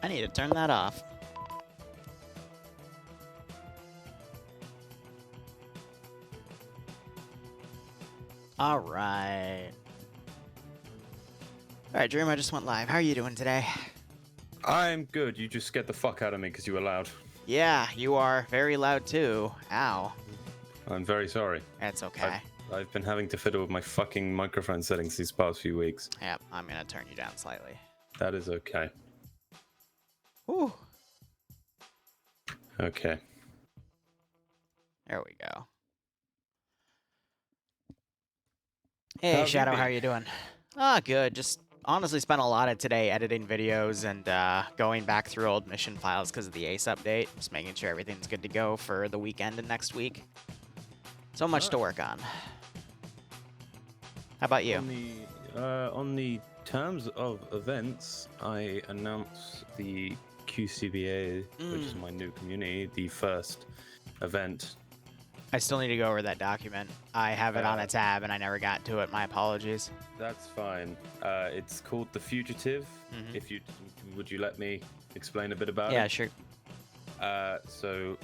I need to turn that off. All right. All right, Dream, I just went live. How are you doing today? I'm good. You just scared the fuck out of me because you were loud. Yeah, you are very loud too. Ow. I'm very sorry. That's okay. I've been having to fiddle with my fucking microphone settings these past few weeks. Yep, I'm gonna turn you down slightly. That is okay. Whew. Okay. There we go. Hey, How've you Shadow, how been? are you doing? Ah, good. Just honestly spent a lot of today editing videos and going back through old mission files because of the Ace update. Just making sure everything's good to go for the weekend and next week. So much to work on. How about you? On the terms of events, I announced the QCBA, which is my new community, the first event. I still need to go over that document. I have it on a tab and I never got to it. My apologies. That's fine. It's called The Fugitive. Would you let me explain a bit about it? Yeah, sure. So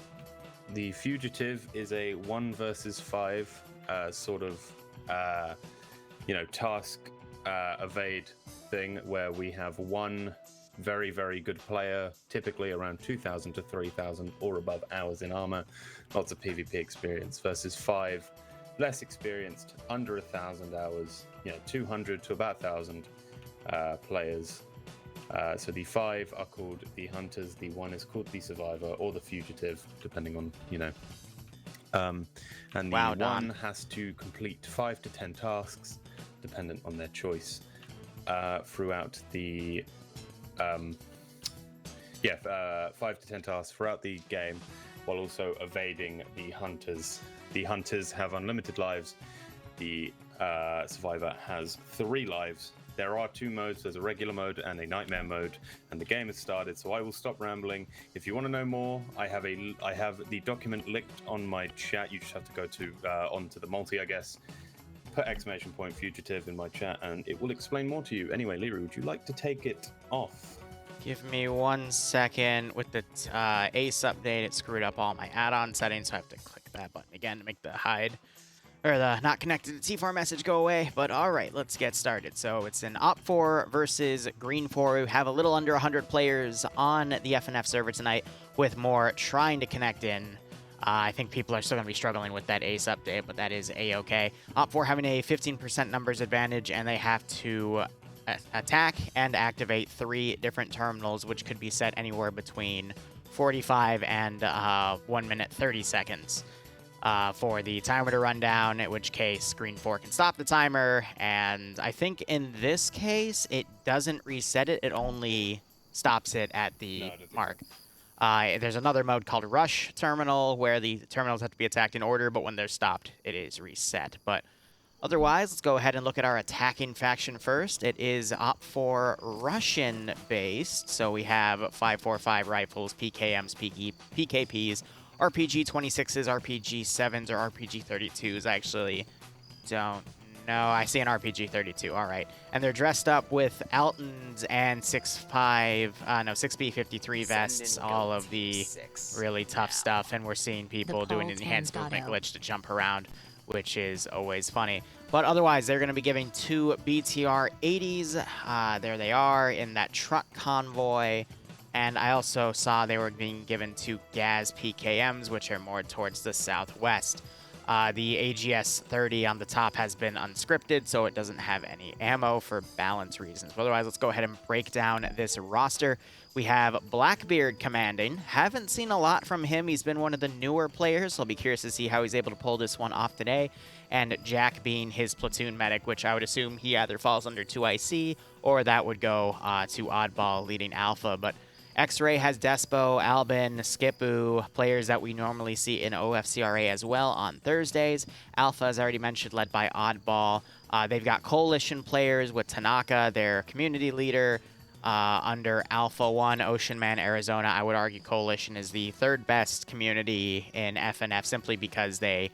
The Fugitive is a 1 versus 5 sort of task evade thing where we have one very, very good player, typically around 2,000 to 3,000 or above hours in armor, lots of PvP experience, versus 5 less experienced, under 1,000 hours, 200 to about 1,000 players. So the 5 are called the Hunters, the 1 is called the Survivor or the Fugitive, depending on, and the Wow, 1 Don. has to complete 5 to 10 tasks, dependent on their choice, throughout the 5 to 10 tasks throughout the game, while also evading the Hunters. The Hunters have unlimited lives. The Survivor has 3 lives. There are 2 modes. There's a regular mode and a nightmare mode, and the game has started. So I will stop rambling. If you want to know more, I have the document linked on my chat. You just have to go to onto the multi, I guess. Put ! Fugitive in my chat, and it will explain more to you. Anyway, Liru, would you like to take it off? Give me 1 second. With the Ace update, it screwed up all my add-on settings, so I have to click that button again to make the hide or the not connected to T4 message go away. But all right, let's get started. So it's an Op4 versus Green 4. We have a little under 100 players on the FnF server tonight, with more trying to connect in. I think people are still going to be struggling with that Ace update, but that is A-okay. Op4 having a 15% numbers advantage, and they have to attack and activate 3 different terminals, which could be set anywhere between 45 and 1 minute 30 seconds for the timer to run down, in which case Green 4 can stop the timer. And I think in this case, it doesn't reset it. It only stops it at the mark. There's another mode called Rush Terminal, where the terminals have to be attacked in order, but when they're stopped, it is reset. But otherwise, let's go ahead and look at our attacking faction first. It is Op4 Russian-based, so we have 5.45 rifles, PKMs, PKPs, RPG-26s, RPG-7s, or RPG-32s. I actually don't know. I see an RPG-32. All right. And they're dressed up with Altons and 6B53 vests, all of the really tough stuff. And we're seeing people doing an enhanced movement glitch to jump around, which is always funny. But otherwise, they're going to be giving 2 BTR-80s. There they are in that truck convoy. And I also saw they were being given 2 Gaz PKMs, which are more towards the southwest. The AGS-30 on the top has been unscripted, so it doesn't have any ammo for balance reasons. But otherwise, let's go ahead and break down this roster. We have Blackbeard commanding. Haven't seen a lot from him. He's been one of the newer players, so I'll be curious to see how he's able to pull this one off today. And Jack being his platoon medic, which I would assume he either falls under 2IC or that would go to Oddball leading Alpha. But X-Ray has Despo, Albin, Skipu, players that we normally see in OFCRA as well on Thursdays. Alpha, as I already mentioned, led by Oddball. They've got Coalition players with Tanaka, their community leader, under Alpha 1, Ocean Man, Arizona. I would argue Coalition is the 3rd best community in FNF simply because they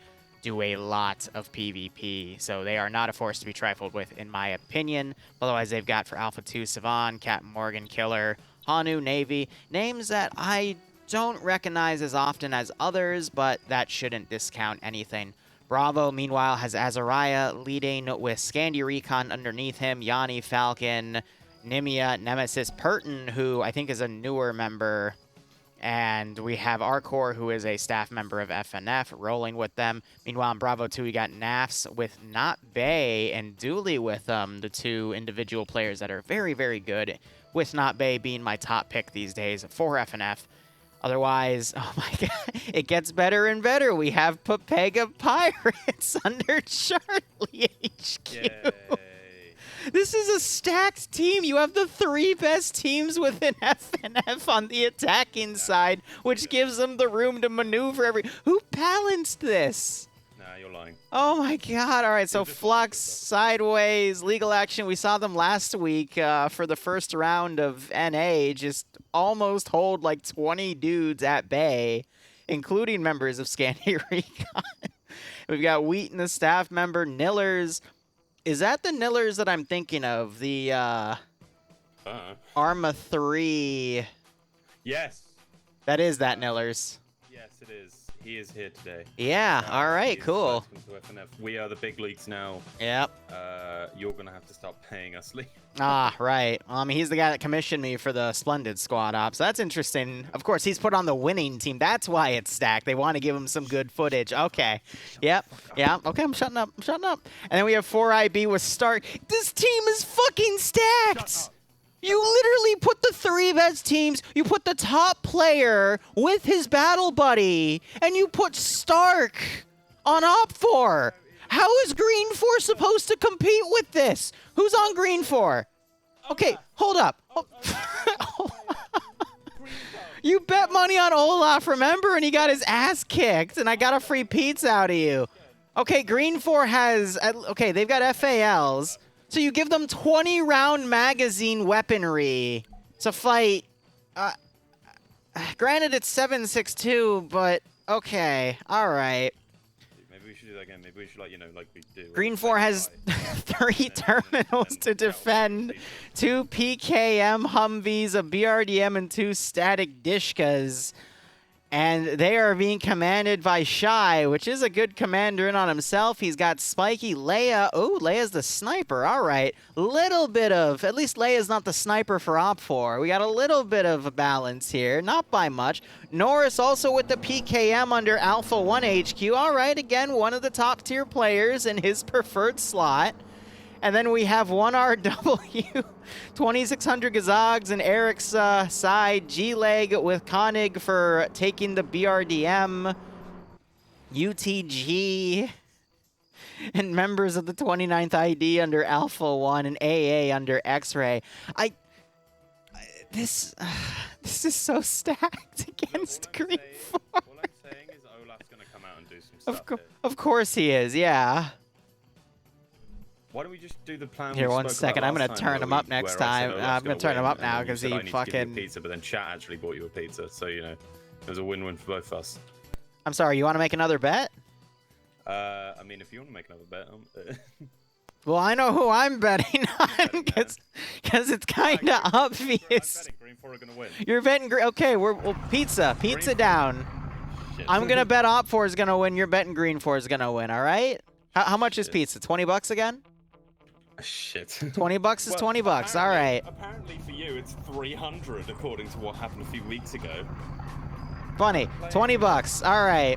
do a lot of PvP, so they are not a force to be trifled with, in my opinion. Otherwise, they've got for Alpha 2, Savan, Captain Morgan, Killer, Hanu, Navy, names that I don't recognize as often as others, but that shouldn't discount anything. Bravo, meanwhile, has Azariah leading with Scandi Recon underneath him, Yanni, Falcon, Nimia, Nemesis, Purton, who I think is a newer member, and we have Arcor, who is a staff member of FnF, rolling with them. Meanwhile, in Bravo 2, we got Nafs with Not Bay and Dooley with them, the two individual players that are very, very good, with Not Bay being my top pick these days for FnF. Otherwise, oh my god, it gets better and better. We have Papega Pirates under Charlie HQ. Yay. This is a stacked team. You have the 3 best teams within FnF on the attacking side, which gives them the room to maneuver Who balanced this? Nah, you're lying. Oh my god. All right, so Flux, Sideways, Legal Action. We saw them last week for the first round of NA just almost hold like 20 dudes at bay, including members of Scandi Recon. We've got Wheaton, the staff member, Nillers. Is that the Nillers that I'm thinking of? The Arma 3. Yes. That is that Nillers. Yes, it is. He is here today. Yeah, all right, cool. We are the big leagues now. Yep. You're going to have to stop paying us, Lee. Ah, right. Well, I mean, he's the guy that commissioned me for the Splendid Squad Ops. So that's interesting. Of course, he's put on the winning team. That's why it's stacked. They want to give him some good footage. Okay. Yep. Yeah. Okay, I'm shutting up. I'm shutting up. And then we have 4IB with Stark. This team is fucking stacked. You literally put the 3 best teams, you put the top player with his battle buddy, and you put Stark on Op4. How is Green 4 supposed to compete with this? Who's on Green 4? Okay, hold up. You bet money on Olaf, remember? And he got his ass kicked, and I got a free pizza out of you. Okay, Green 4 has... Okay, they've got FALs. So you give them 20-round magazine weaponry to fight. Granted, it's 7.62, but okay, all right. Maybe we should do that again. Maybe we should, like, you know, like we do. Green 4 has 3 terminals to defend, 2 PKM Humvees, a BRDM, and 2 static Dishkas. And they are being commanded by Shy, which is a good commander in on himself. He's got Spiky, Leia. Oh, Leia's the sniper. All right. Little bit of, at least Leia's not the sniper for Op4. We got a little bit of a balance here, not by much. Norris also with the PKM under Alpha 1 HQ. All right, again, one of the top tier players in his preferred slot. And then we have 1RW, 2600 Gazogs, and Eric's side, G-Leg with Koenig for taking the BRDM, UTG, and members of the 29th ID under Alpha 1 and AA under X-Ray. This is so stacked against Green 4. All I'm saying is Olaf's going to come out and do some stuff. Of course he is, yeah. Why don't we just do the plan? Here, 1 second. I'm going to turn him up next time. I'm going to turn him up now because he fucking... pizza, but then chat actually bought you a pizza. So, you know, it was a win-win for both of us. I'm sorry, you want to make another bet? I mean, if you want to make another bet... Well, I know who I'm betting on because it's kind of obvious. I'm betting Green 4 are going to win. You're betting... Okay, pizza down. Shit. I'm going to bet Op4 is going to win. You're betting Green 4 is going to win, all right? How much is pizza? 20 bucks again? Shit. 20 bucks is 20 bucks. All right. Apparently for you, it's 300 according to what happened a few weeks ago. Funny. 20 bucks. All right.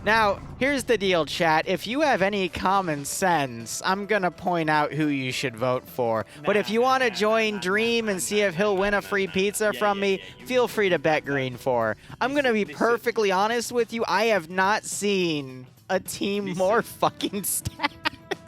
Now, here's the deal, chat. If you have any common sense, I'm going to point out who you should vote for. But if you want to join Dream and see if he'll win a free pizza from me, feel free to bet Green 4. I'm going to be perfectly honest with you. I have not seen a team more fucking stacked.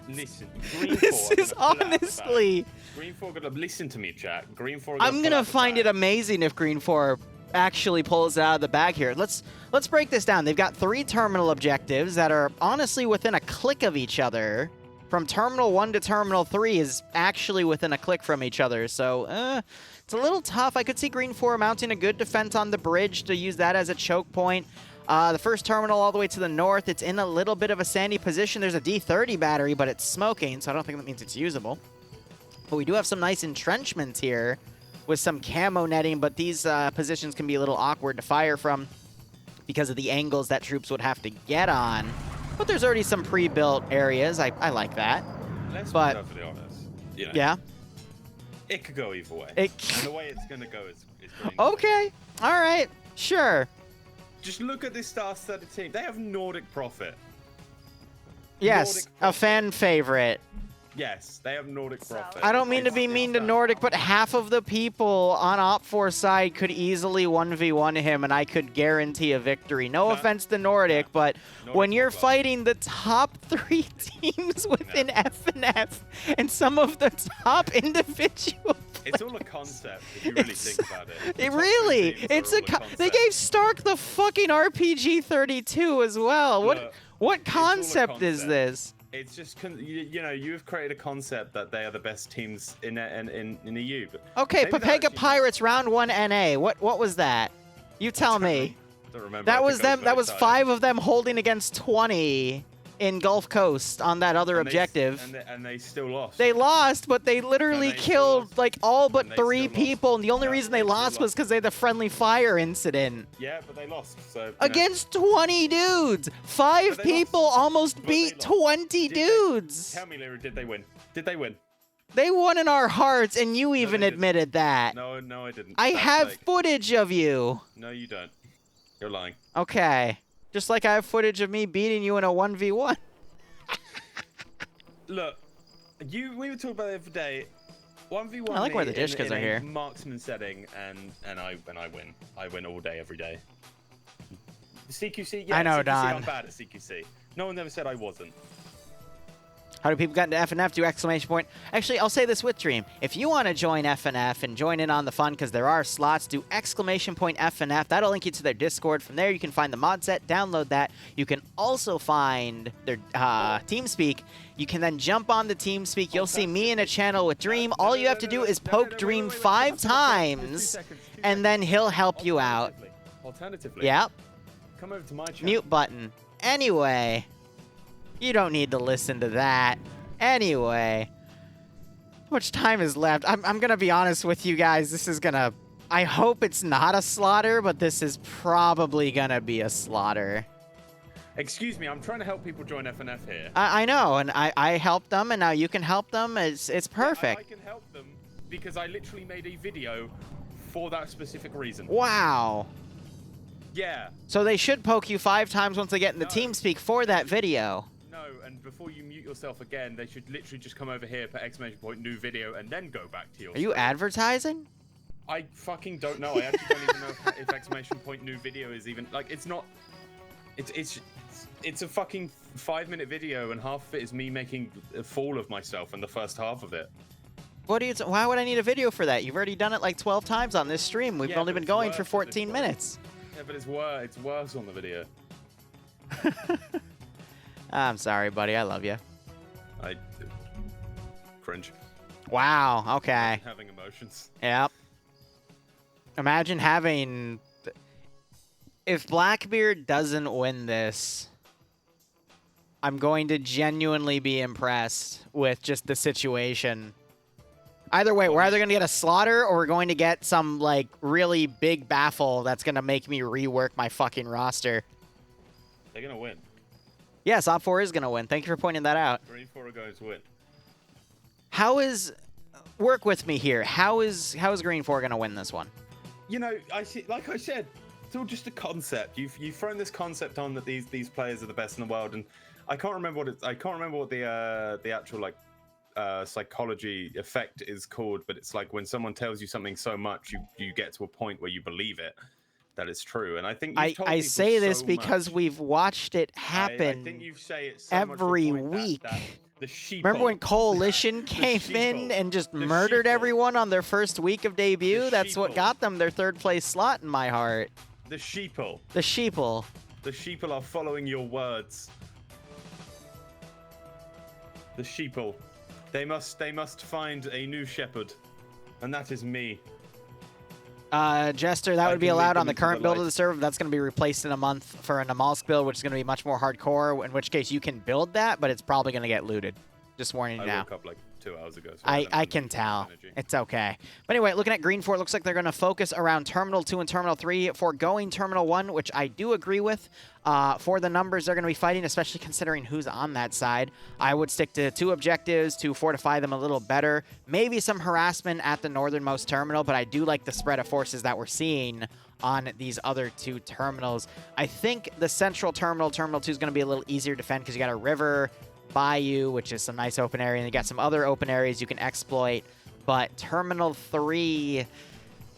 Listen, this is honestly... Green 4 gonna listen to me, chat. Green 4 I'm gonna find it amazing if Green 4 actually pulls it out of the bag here. Let's break this down. They've got 3 terminal objectives that are honestly within a click of each other. From Terminal 1 to Terminal 3 is actually within a click from each other, so it's a little tough. I could see Green 4 mounting a good defense on the bridge to use that as a choke point. The first terminal all the way to the north, it's in a little bit of a sandy position. There's a D30 battery, but it's smoking, so I don't think that means it's usable. But we do have some nice entrenchments here with some camo netting, but these positions can be a little awkward to fire from because of the angles that troops would have to get on. But there's already some pre-built areas. I like that. Let's be but perfectly honest. You know, yeah, it could go either way. and the way it's going to go is green. okay, all right, sure. Just look at this star-studded team. They have Nordic Profit. Yes, Nordic a Profit. fan favorite. Yes, they have Nordic Profit. I don't mean to be mean to Nordic, but half of the people on Op4 side could easily 1v1 him, and I could guarantee a victory. No offense to Nordic, but when you're fighting the top 3 teams within FnF and some of the top individual It's all a concept if you really think about it. It really, it's a they gave Stark the fucking RPG 32 as well. What concept is this? It's just, you know, you've created a concept that they are the best teams in EU. But Okay, maybe they're Papega actually Pirates round 1 NA. What was that? You tell me. not. Don't remember. That I was think I them. That very was tired. 5 of them holding against 20 in Gulf Coast on that other And objective. and they still lost. They lost, but they literally And they still killed lost. like all but And they 3 still lost. people, and the only Yeah, reason they they still lost was lost. because they had the friendly fire incident. Yeah, but they lost. So you know. Against 20 dudes! 5 But they people lost. almost But they beat lost. 20 Did they- dudes! Tell me, Liru, did they win? Did they win? They won in our hearts, and you even they didn't. admitted that. No, I didn't. I That's have fake. footage of you. No, you don't. You're lying. Okay. Just like I have footage of me beating you in a 1v1. Look, we were talking about it the other day. 1v1. I like where the me in- Dishkas in are a here. Marksman setting, and I win. I win all day, every day. CQC, yeah, I know, CQC, Don. I'm bad at CQC. No one ever said I wasn't. How do people get into FNF? Do exclamation point. Actually, I'll say this with Dream. If you want to join FNF and join in on the fun, because there are slots, do exclamation point FNF. That'll link you to their Discord. From there, you can find the mod set, download that. You can also find their TeamSpeak. You can then jump on the TeamSpeak. You'll see me in a channel with Dream. All you have to do is poke Dream 5 times, and then he'll help you out. Alternatively, Yep. come over to my channel. Mute button. Anyway, you don't need to listen to that. Anyway, how much time is left? I'm gonna be honest with you guys. This is gonna... I hope it's not a slaughter, but this is probably gonna be a slaughter. Excuse me, I'm trying to help people join FNF here. I know, and I helped them, and now you can help them. It's perfect. I can help them because I literally made a video for that specific reason. Wow. Yeah. So they should poke you 5 times once they get in the No. TeamSpeak for that video. No, and before you mute yourself again, they should literally just come over here, put exclamation point, new video, and then go back to your Are you screen. advertising? I fucking don't know. I actually don't even know if exclamation point new video is even... Like, it's not... It's a fucking 5-minute video, and half of it is me making a fool of myself in the first half of it. What do you? Why would I need a video for that? You've already done it like 12 times on this stream. We've Yeah, only but been it's going worse for if it's 14 worse. minutes. Yeah, but it's worse on the video. I'm sorry, buddy. I love you. I cringe. Wow. Okay. Having emotions. Yep. Imagine having... If Blackbeard doesn't win this, I'm going to genuinely be impressed with just the situation. Either way, we're either going to get a slaughter or we're going to get some, like, really big baffle that's going to make me rework my fucking roster. They're gonna win. Yes, Op4 is going to win. Thank you for pointing that out. Green 4 are going to win. How is... Work with me here. How is Green 4 going to win this one? You know, like I said, it's all just a concept. You've thrown this concept on that these players are the best in the world, and I can't remember what the actual like psychology effect is called, but it's like when someone tells you something so much, you get to a point where you believe it that it's true. And I think you've told I people say this so because much. we've watched it I happen think you say it so much to the every point that- week. that the sheeple, Remember when Coalition came in sheeple. and just The murdered sheeple. everyone on their first week of debut? The That's what sheeple. got them their 3rd place slot in my heart. the sheeple. The sheeple. The sheeple are following your words. The sheeple. They must find a new shepherd, and that is me. Jester, that I would be can lead allowed them on the into current the build of light. the server. That's going to be replaced in a month for a Namalsk build, which is going to be much more hardcore, in which case you can build that, but it's probably going to get looted. Just warning you I now. woke up like 2 hours ago. So I can tell. It's okay. But anyway, looking at Green 4, it looks like they're going to focus around Terminal 2 and Terminal 3, foregoing Terminal 1, which I do agree with. For the numbers they're going to be fighting, especially considering who's on that side, I would stick to 2 objectives to fortify them a little better. Maybe some harassment at the northernmost terminal, but I do like the spread of forces that we're seeing on these other 2 terminals. I think the central terminal, Terminal 2, is going to be a little easier to defend because you got a river, bayou, which is some nice open area, and you got some other open areas you can exploit. But Terminal 3,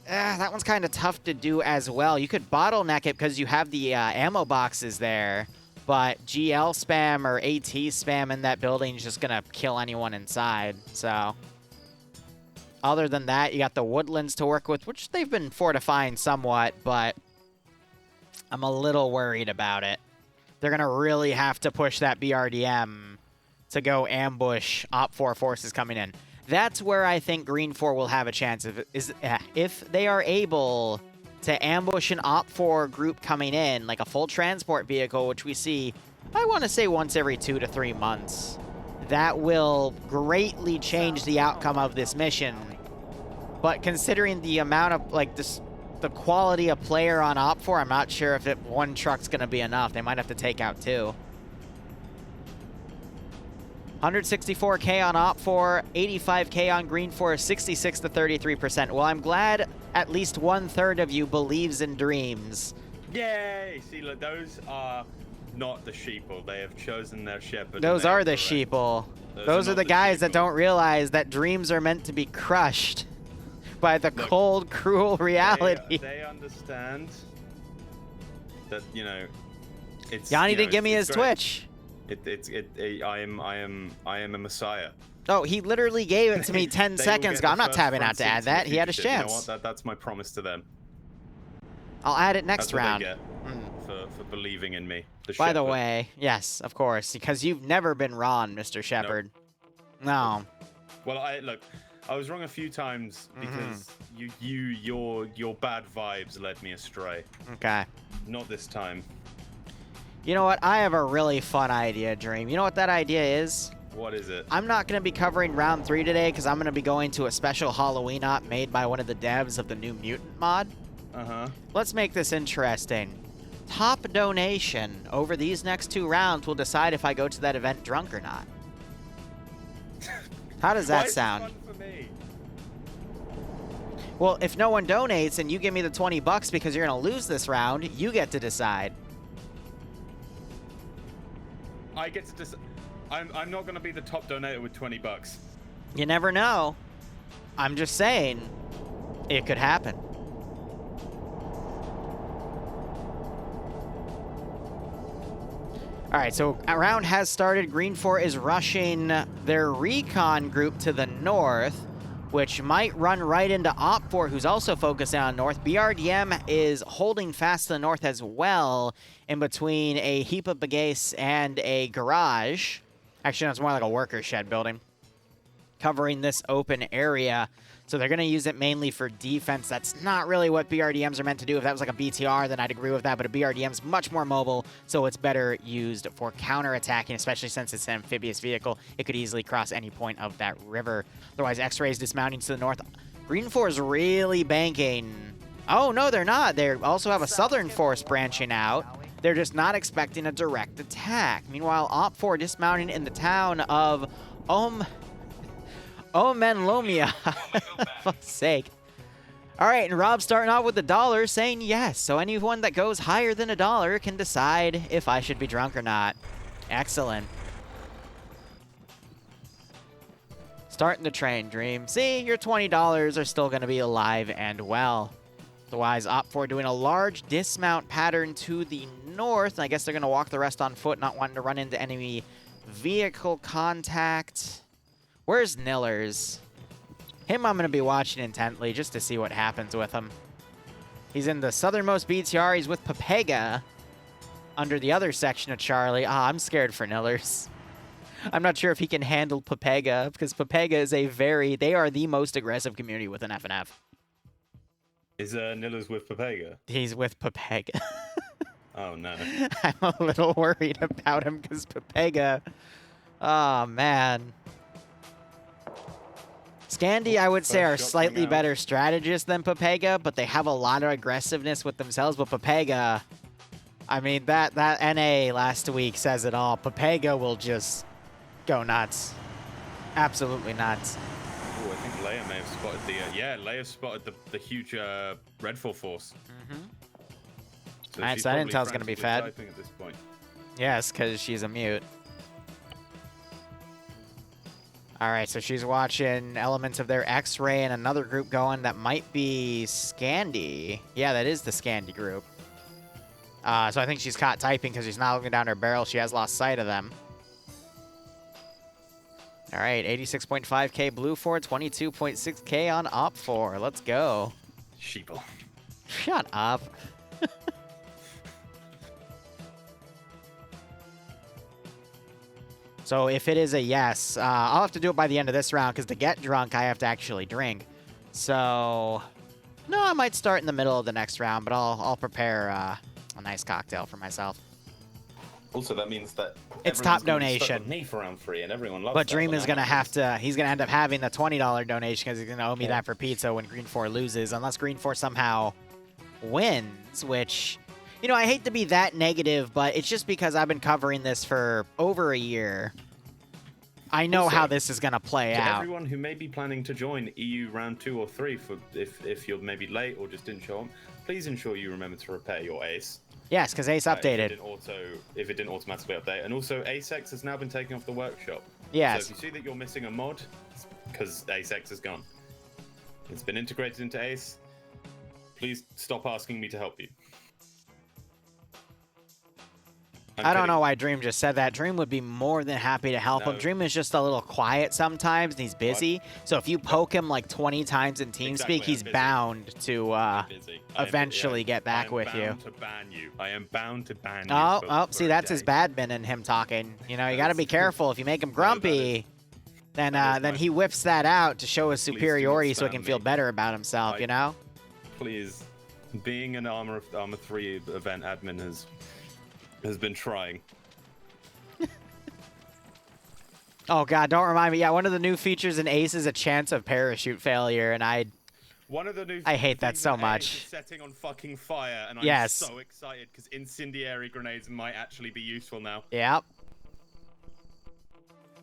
that one's kind of tough to do as well. You could bottleneck it because you have the ammo boxes there, but GL spam or AT spam in that building is just going to kill anyone inside. So other than that, you got the woodlands to work with, which they've been fortifying somewhat, but I'm a little worried about it. They're going to really have to push that BRDM to go ambush Op 4 forces coming in. That's where I think Green 4 will have a chance. If they are able to ambush an Op 4 group coming in, like a full transport vehicle, which we see, I want to say once every 2 to 3 months, that will greatly change the outcome of this mission. But considering the amount of, like, the quality of player on Op 4, I'm not sure if one truck's going to be enough. They might have to take out 2. 164K on Op 4, 85K on Green 4, 66 to 33%. Well, I'm glad at least 1/3 of you believes in dreams. Yay! See, look, those are not the sheeple. They have chosen their shepherd. Those are the sheeple. Those are the guys that don't realize that dreams are meant to be crushed by the cold, cruel reality. They understand that, you know, it's... Yanni didn't give me his Twitch. I am a messiah. Oh, he literally gave it to me 10 seconds ago. I'm not tabbing out to add that. He had his chance. You know what? That's my promise to them. I'll add it next round. That's what they get for believing in me. By the way, yes, of course, because you've never been wrong, Mr. Shepard. Nope. No. Well, look, I was wrong a few times because your bad vibes led me astray. Okay. Not this time. You know what? I have a really fun idea, Dream. You know what that idea is? What is it? I'm not going to be covering round 3 today because I'm going to be going to a special Halloween op made by one of the devs of the New Mutant mod. Uh-huh. Let's make this interesting. Top donation over these next 2 rounds will decide if I go to that event drunk or not. How does that sound? Why is it fun for me? Well, if no one donates and you give me the 20 bucks because you're going to lose this round, you get to decide. I get to decide. I'm not going to be the top donator with 20 bucks. You never know. I'm just saying, it could happen. All right, so a round has started. Green 4 is rushing their recon group to the north, which might run right into Op 4, who's also focusing on north. BRDM is holding fast to the north as well, in between a heap of bagasse and a garage. Actually, no, it's more like a worker shed building, covering this open area. So they're going to use it mainly for defense. That's not really what BRDMs are meant to do. If that was like a BTR, then I'd agree with that. But a BRDM is much more mobile, so it's better used for counterattacking, especially since it's an amphibious vehicle. It could easily cross any point of that river. Otherwise, X-Ray's dismounting to the north. Green 4 is really banking. Oh, no, they're not. They also have a Southern Force branching out. They're just not expecting a direct attack. Meanwhile, Op 4 dismounting in the town of Omenlomia. For fuck's sake. All right, and Rob's starting off with $1, saying yes. So anyone that goes higher than $1 can decide if I should be drunk or not. Excellent. Starting the train, Dream. See, your $20 are still going to be alive and well. Otherwise, Op 4 doing a large dismount pattern to the north. I guess they're going to walk the rest on foot, not wanting to run into enemy vehicle contact. Where's Nillers? Him I'm going to be watching intently just to see what happens with him. He's in the southernmost BTR. He's with Pepega under the other section of Charlie. Ah, I'm scared for Nillers. I'm not sure if he can handle Pepega because Pepega is they are the most aggressive community within FnF. Is Nillers with Pepega? He's with Pepega. Oh, no. I'm a little worried about him because Pepega... Oh, man. Scandi, I would say, are First shot slightly coming out. better strategists than Papega, but they have a lot of aggressiveness with themselves. But Papega, I mean, that NA last week says it all. Papega will just go nuts. Absolutely nuts. Oh, I think Leia may have spotted the... yeah, Leia spotted the huge Redfall force. So Alright, she's so probably intel's gonna be frantically fed. typing at this point. Yes, because she's a mute. Alright, so she's watching elements of their X-Ray and another group going that might be Scandi. Yeah, that is the Scandi group. So I think she's caught typing because she's not looking down her barrel. She has lost sight of them. Alright, 86.5k Blue 4, 22.6k on Op 4. Let's go. Sheeple. Shut up. So if it is a yes, I'll have to do it by the end of this round because to get drunk, I have to actually drink. So, no, I might start in the middle of the next round, but I'll prepare a nice cocktail for myself. Also, that means that It's everyone's top gonna be stuck donation. with me for round 3, and everyone loves But that Dream when is that going to have happens. to, he's going to end up having the $20 donation because he's going to owe me Yeah. that for pizza when Green 4 loses, unless Green 4 somehow wins, which, you know, I hate to be that negative, but it's just because I've been covering this for over a year. I know Also, how this is going to play To out. everyone who may be planning to join EU round 2 or 3, for if you're maybe late or just didn't show up, please ensure you remember to repair your ace. Yes, because Ace updated. If it didn't automatically update. And also, ASEX has now been taken off the workshop. Yes. So if you see that you're missing a mod, it's because ASEX is gone. It's been integrated into Ace. Please stop asking me to help you. I don't know why Dream just said that. Dream would be more than happy to help him. No. Dream is just a little quiet sometimes, and he's busy. So if you poke him like 20 times in TeamSpeak, Exactly, he's I'm busy. bound to Busy. eventually get back with I am you. bound to ban you. I am bound to ban you. Oh, for see, a that's his day. badman in him talking. You know, you got to be careful. If you make him grumpy, then that is then my- he whips that out to show his Please do not superiority so he spam can feel me. better about himself, you know? Please, being an Armor 3 event admin has been trying. Oh, God, don't remind me. Yeah, one of the new features in Ace is a chance of parachute failure, and One of the new I hate that things so in Ace much. is setting on fucking fire, and I'm Yes. so excited because incendiary grenades might actually be useful now. Yep.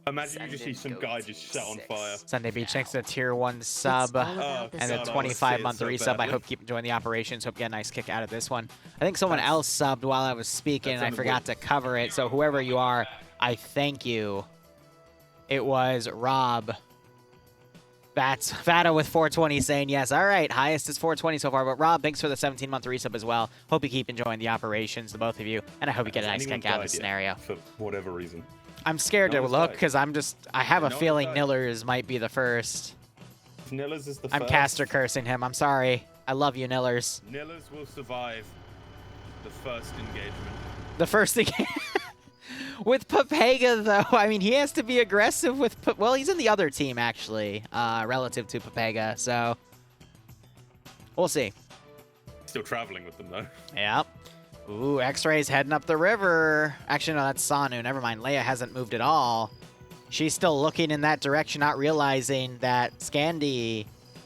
Imagine you just see some guy just set on fire. Sunday Beach, thanks to the tier 1 sub Oh, and the God, I wanna see 25-month it so resub. I badly. hope keep enjoying the operations. Hope you get a nice kick out of this one. I think someone That's- else subbed while I was speaking, and I that's forgot to cover it. So whoever you are, I thank you. It was Rob. That's Fata with 420 saying yes. All right, highest is 420 so far. But Rob, thanks for the 17-month resub as well. Hope you keep enjoying the operations, the both of you, and I hope you get a Has nice anyone kick out of died this yet? scenario. For whatever reason. I'm scared No to one's look died. because I have a No one's feeling died. Nillers might be the first. Nillers is the I'm first. caster cursing him. I'm sorry. I love you, Nillers. Nillers will survive the first engagement. The first thing with Papega, though, I mean, he has to be aggressive with. Well, he's in the other team actually, relative to Papega. So we'll see. Still traveling with them though. Yep. Ooh, X-Ray's heading up the river. Actually, no, that's Sanu. Never mind. Leia hasn't moved at all. She's still looking in that direction, not realizing that Scandi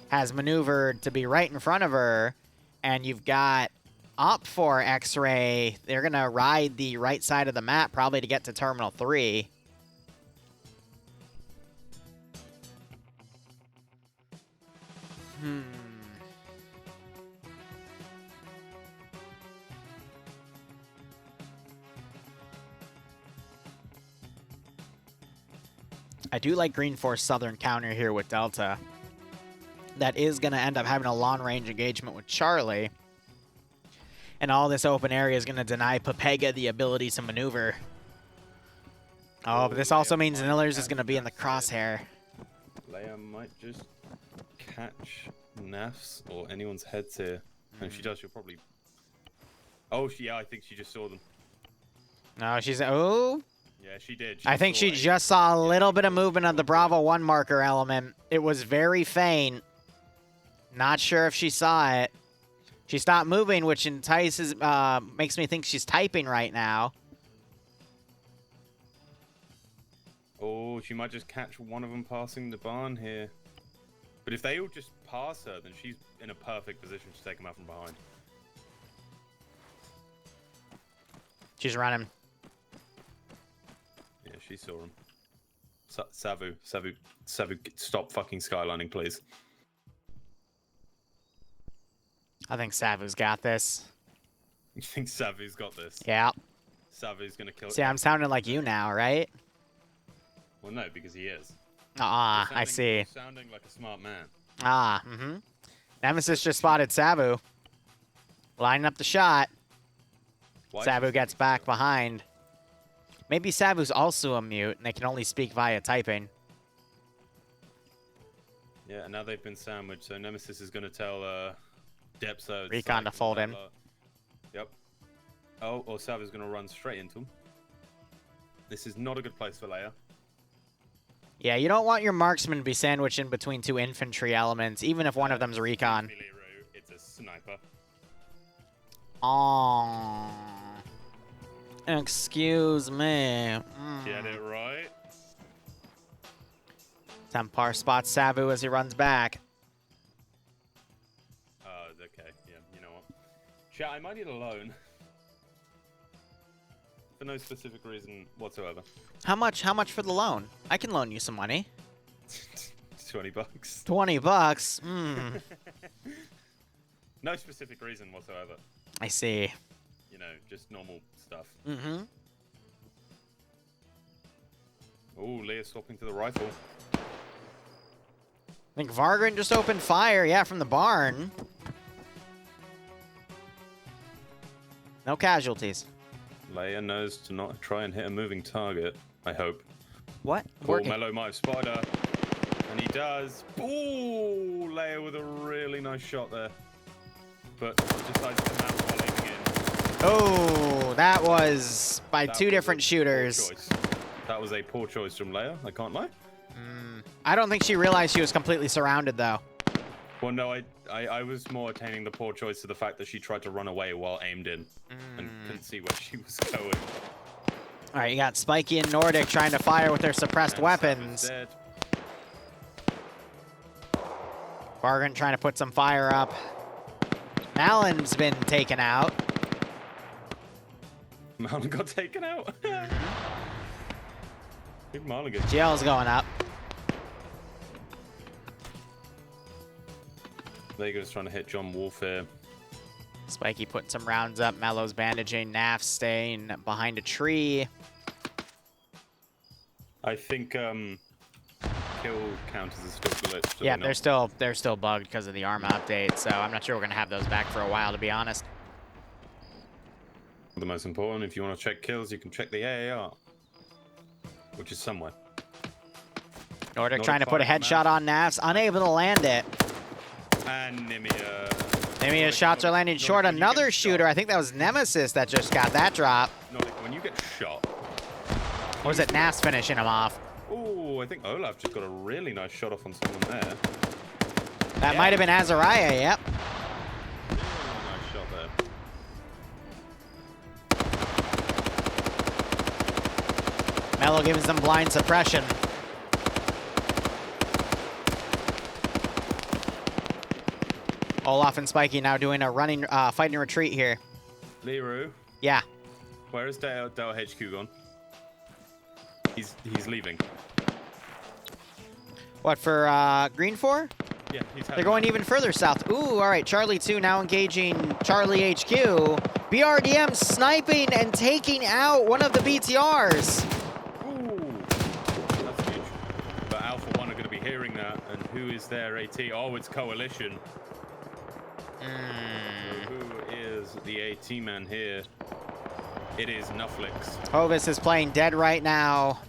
has maneuvered to be right in front of her. And you've got Op for X-Ray. They're going to ride the right side of the map, probably to get to Terminal 3. I do like Green Force Southern counter here with Delta. That is going to end up having a long-range engagement with Charlie. And all this open area is going to deny Papega the ability to maneuver. Oh, but this also means Nillers is going to be in the crosshair. Leia might just catch Naf's or anyone's heads here. And if she does, she'll probably... Oh, yeah, I think she just saw them. No, she's... Oh, Yeah, she did. I think she saw it. just saw a little bit of movement on the Bravo 1 marker element. It was very faint. Not sure if she saw it. She stopped moving, which entices, makes me think she's typing right now. Oh, she might just catch one of them passing the barn here. But if they all just pass her, then she's in a perfect position to take them out from behind. She's running. Yeah, she saw him. Savu, stop fucking skylining, please. I think Savu's got this. You think Savu's got this? Yeah. Savu's gonna kill. See, I'm sounding like you now, right? Well, no, because he is. I see. You're sounding like a smart man. Nemesis just spotted Savu. Lining up the shot. Savu gets back behind. Maybe Savu's also a mute, and they can only speak via typing. Yeah, and now they've been sandwiched, so Nemesis is going to tell Depso... Recon to fold in. Yep. Oh, or Savu's going to run straight into him. This is not a good place for Leia. Yeah, you don't want your marksman to be sandwiched in between two infantry elements, even if one of them's recon. Liru, it's a sniper. Oh, excuse me. Get it right. Tempar spots Savu as he runs back. Okay, yeah, you know what? Chat, I might need a loan. For no specific reason whatsoever. How much for the loan? I can loan you some money. 20 bucks. 20 bucks? No specific reason whatsoever. I see. You know, just normal stuff. Mm-hmm. Oh, Leia swapping to the rifle. I think Vargran just opened fire, yeah, from the barn. No casualties. Leia knows to not try and hit a moving target, I hope. What? Oh, Mello might have spotted her. And he does. Oh, Leia with a really nice shot there. But decides to mount while aiming in. Oh, that was by two different shooters. That was a poor choice from Leia, I can't lie. I don't think she realized she was completely surrounded, though. Well, no, I was more attaining the poor choice to the fact that she tried to run away while aimed in and couldn't see where she was going. All right, you got Spiky and Nordic trying to fire with their suppressed weapons. Bargain trying to put some fire up. Malon's been taken out. Malon got taken out. Big Malon gets GL's going up. Vega's trying to hit John Wolf here. Spiky putting some rounds up. Mello's bandaging. Naf staying behind a tree. I think kill counters are still glitched. Yeah, they're still bugged because of the Arma update, so I'm not sure we're gonna have those back for a while, to be honest. The most important, if you want to check kills, you can check the AAR, which is somewhere. Nordic trying to put a headshot on Nafs, unable to land it. And Nimia. Nimia's shots are landing short. Another shooter, I think that was Nemesis that just got that drop. Nordic, when you get shot. Or was it Nafs finishing him off? Oh, I think Olaf just got a really nice shot off on someone there. That might have been Azariah, yep. Really nice shot there. Mello giving some blind suppression. Olaf and Spiky now doing a running, fighting retreat here. Liru. Yeah. Where is Dell HQ gone? He's leaving. What, for Green 4? Yeah, They're going even further south. Ooh, all right, Charlie 2 now engaging Charlie HQ. BRDM sniping and taking out one of the BTRs. Ooh, that's huge. But Alpha 1 are going to be hearing that, and who is their AT? Oh, it's Coalition. So who is the AT man here? It is Nufflix. Hovis is playing dead right now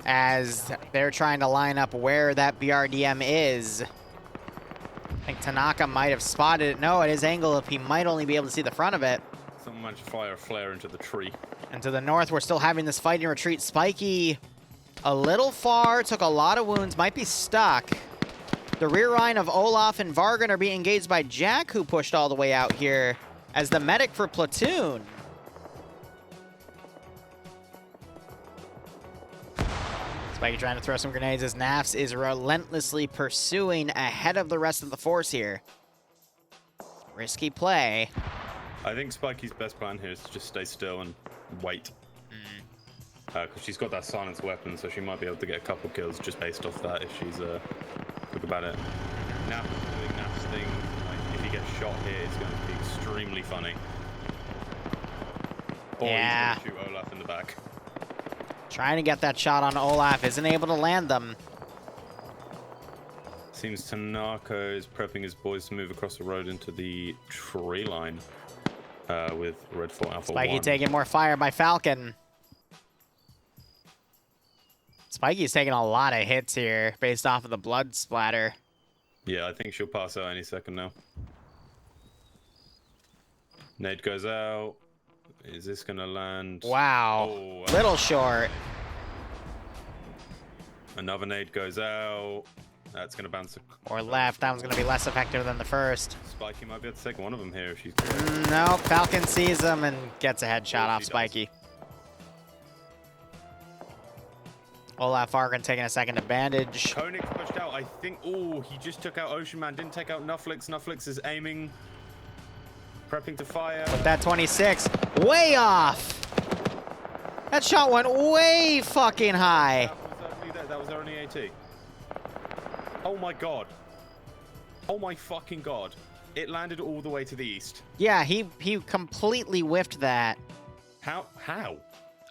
as they're trying to line up where that BRDM is. I think Tanaka might have spotted it. No, at his angle, if he might only be able to see the front of it. Someone managed to fire a flare into the tree. And to the north, we're still having this fighting retreat. Spiky a little far, took a lot of wounds, might be stuck. The rear line of Olaf and Vargan are being engaged by Jack, who pushed all the way out here as the medic for Platoon. Spiky trying to throw some grenades as Nafs is relentlessly pursuing ahead of the rest of the force here. Risky play. I think Spiky's best plan here is to just stay still and wait. Because she's got that silenced weapon, so she might be able to get a couple kills just based off that if she's quick about it. Naf doing Naf's thing. Like, if he gets shot here, it's going to be extremely funny. Or Yeah. he's going to shoot Olaf in the back. Trying to get that shot on Olaf, isn't able to land them. Seems Tanaka is prepping his boys to move across the road into the tree line with Red 4 Alpha 1. Spiky taking more fire by Falcon. Spiky's taking a lot of hits here based off of the blood splatter. Yeah, I think she'll pass out any second now. Nade goes out. Is this going to land? Wow. Oh, Little short. Another nade goes out. That's going to bounce. Or left. That one's going to be less effective than the first. Spiky might be able to take one of them here if she's... No, Falcon sees him and gets a headshot off she Spiky. Olaf Fargan taking a second to bandage. Koenig's pushed out. I think... Oh, he just took out Ocean Man. Didn't take out Nufflix. Nufflix is aiming. Prepping to fire. With that 26. Way off! That shot went way fucking high. That was only AT. Oh my god. Oh my fucking god. It landed all the way to the east. Yeah, he completely whiffed that. How?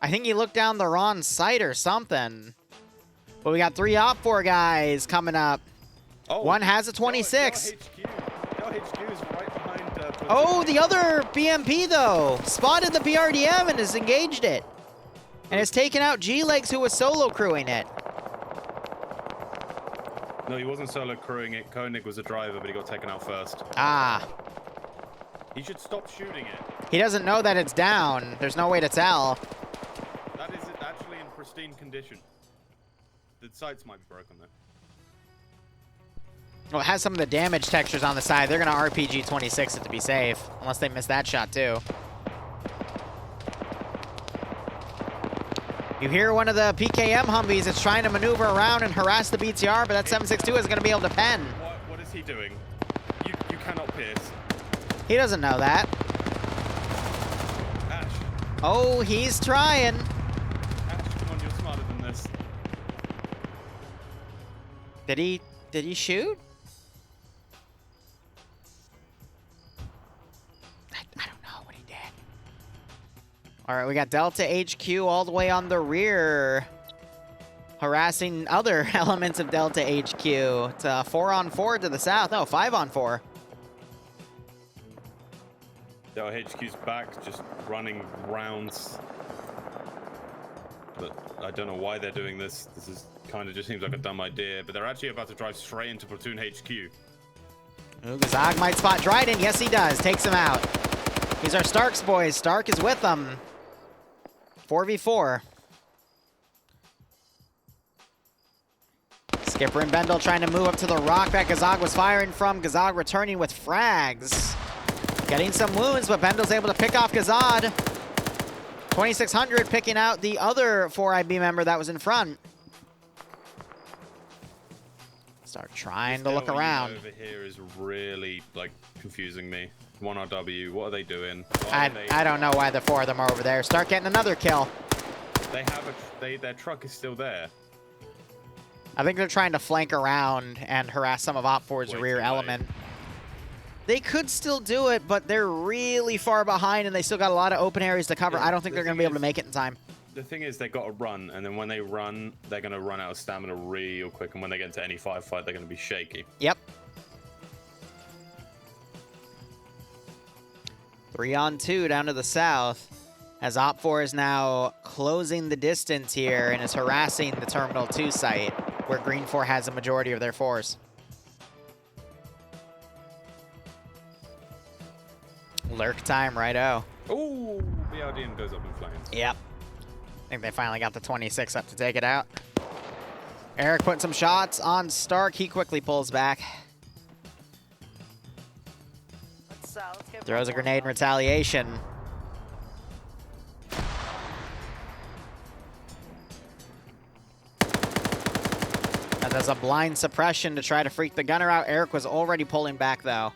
I think he looked down the wrong sight or something. But we got 3 Op4 guys coming up. Oh, one has a 26. Their HQ is right behind... Oh, the other BMP, though. Spotted the BRDM and has engaged it. And has taken out G-Legs, who was solo crewing it. No, he wasn't solo crewing it. Koenig was a driver, but he got taken out first. Ah. He should stop shooting it. He doesn't know that it's down. There's no way to tell. That is actually in pristine condition. The sights might be broken, though. Well, it has some of the damage textures on the side. They're going to RPG 26 it to be safe. Unless they miss that shot, too. You hear one of the PKM Humvees that's trying to maneuver around and harass the BTR, but that 762 is going to be able to pen. What is he doing? You cannot pierce. He doesn't know that. Ash. Oh, he's trying. Ash, come on, you're smarter than this. Did he shoot? I don't know what he did. All right, we got Delta HQ all the way on the rear, harassing other elements of Delta HQ. It's a 4-on-4 to the south. No, 5-on-4. Delta HQ's back, just running rounds. But I don't know why they're doing this. This is kind of just seems like a dumb idea. But they're actually about to drive straight into Platoon HQ. Ooh, Gazag might spot Dryden. Yes, he does. Takes him out. These are Stark's boys. Stark is with them. 4v4. Skipper and Bendel trying to move up to the rock that Gazag was firing from. Gazag returning with frags. Getting some wounds, but Bendel's able to pick off Gazad. 2600 picking out the other 4IB member that was in front. Start trying to look around. Over here is really like confusing me. 1RW, what are they doing? I don't know why the 4 of them are over there. Start getting another kill. They have their truck is still there. I think they're trying to flank around and harass some of Op4's rear element. They could still do it, but they're really far behind and they still got a lot of open areas to cover. I don't think they're going to be able to make it in time. The thing is, they got to run, and then when they run, they're going to run out of stamina real quick, and when they get into any firefight, they're going to be shaky. Yep. 3-on-2 down to the south, as Op4 is now closing the distance here and is harassing the Terminal 2 site, where Green 4 has a majority of their force. Lurk time, righto. Ooh, BRDM goes up in flames. Yep. I think they finally got the 26 up to take it out. Eric put some shots on Stark. He quickly pulls back. Throws a grenade in retaliation. That does a blind suppression to try to freak the gunner out. Eric was already pulling back, though.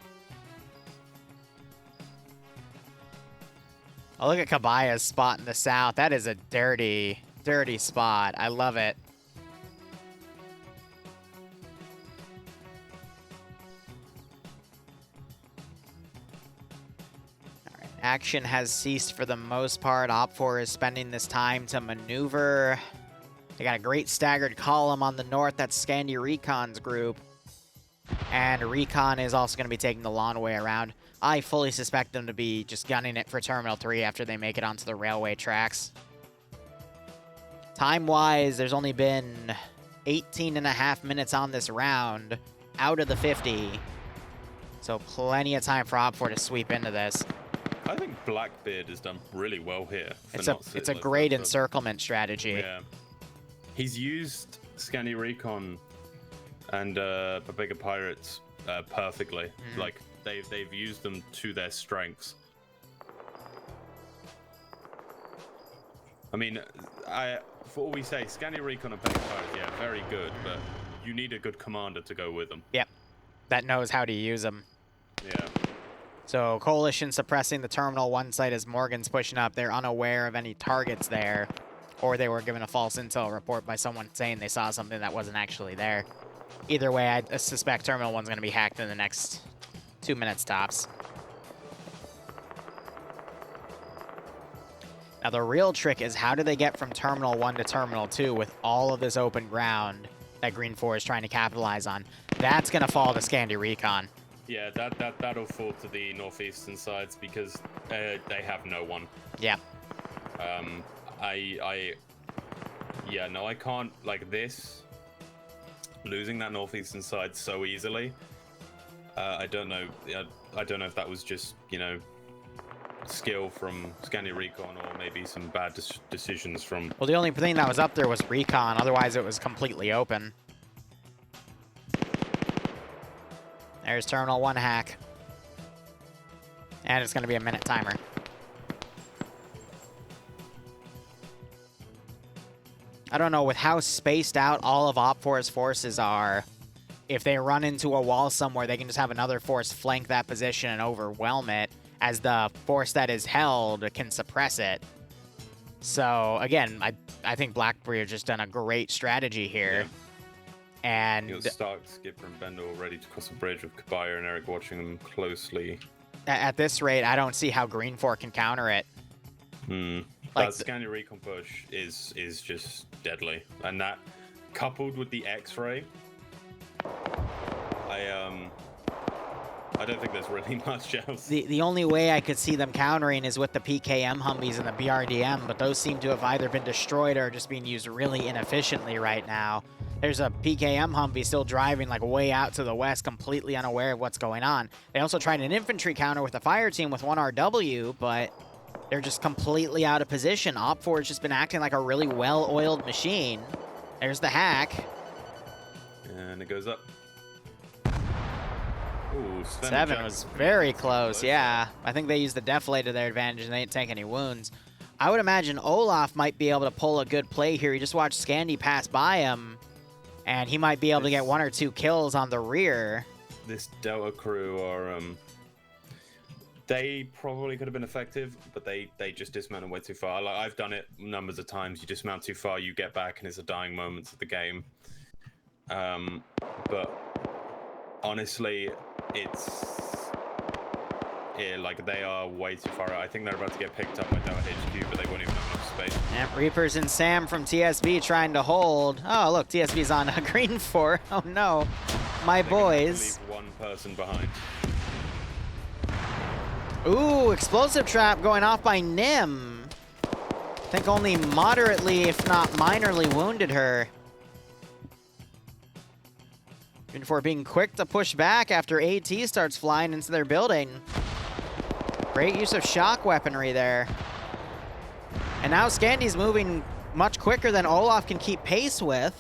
Oh, look at Kabaya's spot in the south. That is a dirty, dirty spot. I love it. All right, action has ceased for the most part. Op4 is spending this time to maneuver. They got a great staggered column on the north. That's Scandi Recon's group. And Recon is also going to be taking the long way around. I fully suspect them to be just gunning it for Terminal 3 after they make it onto the railway tracks. Time-wise, there's only been 18.5 minutes on this round out of the 50. So plenty of time for Op4 to sweep into this. I think Blackbeard has done really well here. It's a great encirclement strategy. Yeah. He's used Scandi Recon and Babega Pirates perfectly. Like, they've used them to their strengths. I mean, for all we say, Scandi Recon and Babega Pirates, yeah, very good, but you need a good commander to go with them. Yep. That knows how to use them. Yeah. So Coalition suppressing the Terminal 1 site as Morgan's pushing up. They're unaware of any targets there. Or they were given a false intel report by someone saying they saw something that wasn't actually there. Either way, I suspect Terminal 1's going to be hacked in the next 2 minutes tops. Now, the real trick is how do they get from Terminal 1 to Terminal 2 with all of this open ground that Green 4 is trying to capitalize on? That's going to fall to Scandi Recon. Yeah, that'll fall to the northeastern sides because they have no one. Yeah. Yeah, no, I can't, like this, losing that northeastern side so easily. I don't know if that was just, you know, skill from Scandi Recon or maybe some bad decisions from... Well, the only thing that was up there was Recon, otherwise it was completely open. There's Terminal 1 hack. And it's going to be a minute timer. I don't know, with how spaced out all of Op4's forces are, if they run into a wall somewhere, they can just have another force flank that position and overwhelm it, as the force that is held can suppress it. So, again, I think Blackbeard just done a great strategy here. Yeah. And... You got Stark, Skipper, and Bendel ready to cross the bridge with Kabaya and Eric watching them closely. At this rate, I don't see how Green 4 can counter it. Like that Scandi Recon push is just deadly, and that coupled with the X-ray, I don't think there's really much else. The only way I could see them countering is with the PKM Humvees and the BRDM, but those seem to have either been destroyed or just being used really inefficiently right now. There's a PKM Humvee still driving like way out to the west, completely unaware of what's going on. They also tried an infantry counter with a fire team with 1 RW, but they're just completely out of position. Op4 has just been acting like a really well-oiled machine. There's the hack. And it goes up. Ooh, 7 was very close, yeah. I think they used the deflate to their advantage and they didn't take any wounds. I would imagine Olaf might be able to pull a good play here. He just watched Scandi pass by him, and he might be able to get 1 or 2 kills on the rear. This Delta crew are... They probably could have been effective, but they just dismounted way too far. Like, I've done it numbers of times. You dismount too far, you get back, and it's the dying moments of the game. But honestly, like they are way too far out. I think they're about to get picked up by Delta HQ, but they won't even have enough space. Yep, Reapers and Sam from TSB trying to hold. Oh, look, TSB's on a Green 4. Oh no, my boys. Leave 1 person behind. Ooh, explosive trap going off by Nim. I think only moderately, if not minorly, wounded her. Green 4 being quick to push back after AT starts flying into their building. Great use of shock weaponry there. And now Scandi's moving much quicker than Olaf can keep pace with.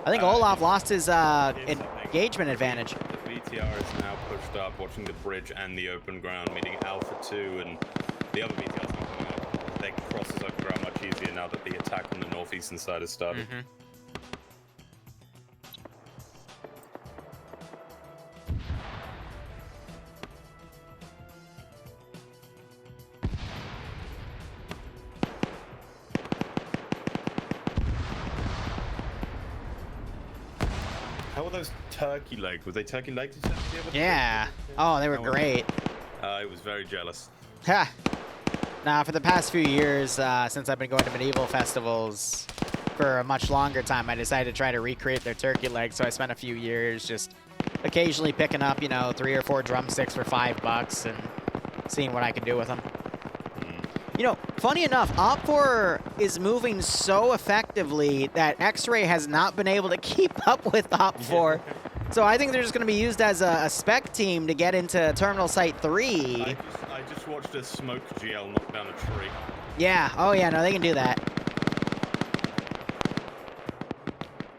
I think Olaf lost his engagement advantage. The VTR is now pushed up, watching the bridge and the open ground, meaning Alpha 2 and the other VTR's not coming up. They cross this open ground much easier now that the attack on the northeastern side has started. were those turkey legs? Were they turkey legs? Yeah. Oh, they were great. I was very jealous. Ha. Now, for the past few years, since I've been going to medieval festivals for a much longer time, I decided to try to recreate their turkey legs. So I spent a few years just occasionally picking up, you know, 3 or 4 drumsticks for $5 and seeing what I could do with them. You know, funny enough, Op4 is moving so effectively that X-Ray has not been able to keep up with Op4. So I think they're just going to be used as a spec team to get into Terminal Site 3. I just watched a smoke GL knock down a tree. Yeah. Oh, yeah. No, they can do that.